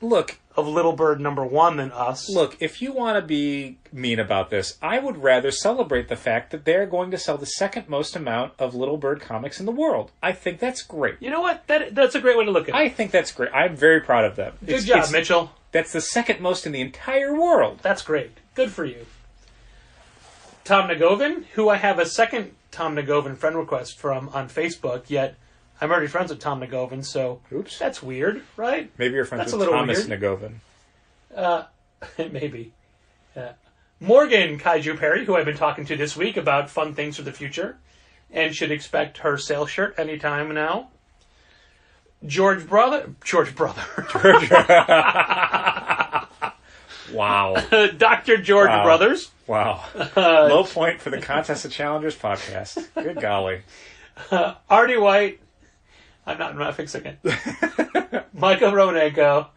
of Little Bird #1 than us. Look, if you want to be mean about this, I would rather celebrate the fact that they're going to sell the second most amount of Little Bird comics in the world. I think that's great. You know what? That's a great way to look at it. I think that's great. I'm very proud of them. Good job, Mitchell. That's the second most in the entire world. That's great. Good for you. Tom Nagovin, who I have a second Tom Nagovin friend request from on Facebook, yet I'm already friends with Tom Nagovin, so Oops. That's weird, right? Maybe you're friends That's with a little Thomas weird. Nagovin. Maybe. Morgan Kaiju Perry, who I've been talking to this week about fun things for the future, and should expect her sale shirt anytime now. George Brother. Wow. Dr. George Wow. Brothers. Wow. Low point for the Contest of Challengers podcast. Good golly. Artie White. I'm not fixing it. Michael Ronenko.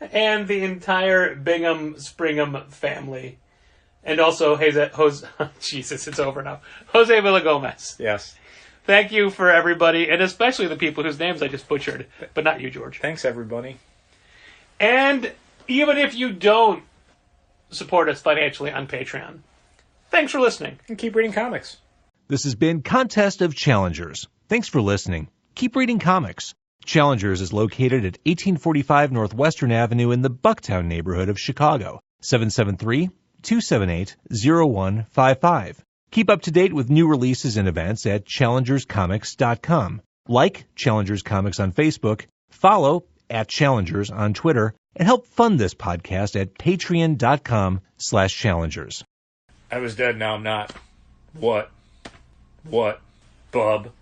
And the entire Bingham Springham family. And also, Jesus, it's over now. Jose Villagomez. Yes. Thank you for everybody, and especially the people whose names I just butchered, but not you, George. Thanks, everybody. And even if you don't support us financially on Patreon, thanks for listening. And keep reading comics. This has been Contest of Challengers. Thanks for listening. Keep reading comics. Challengers is located at 1845 Northwestern Avenue in the Bucktown neighborhood of Chicago. 773-278-0155. Keep up to date with new releases and events at challengerscomics.com. Like Challengers Comics on Facebook, follow @Challengers on Twitter, and help fund this podcast at patreon.com/challengers. I was dead, now I'm not. What? Bub?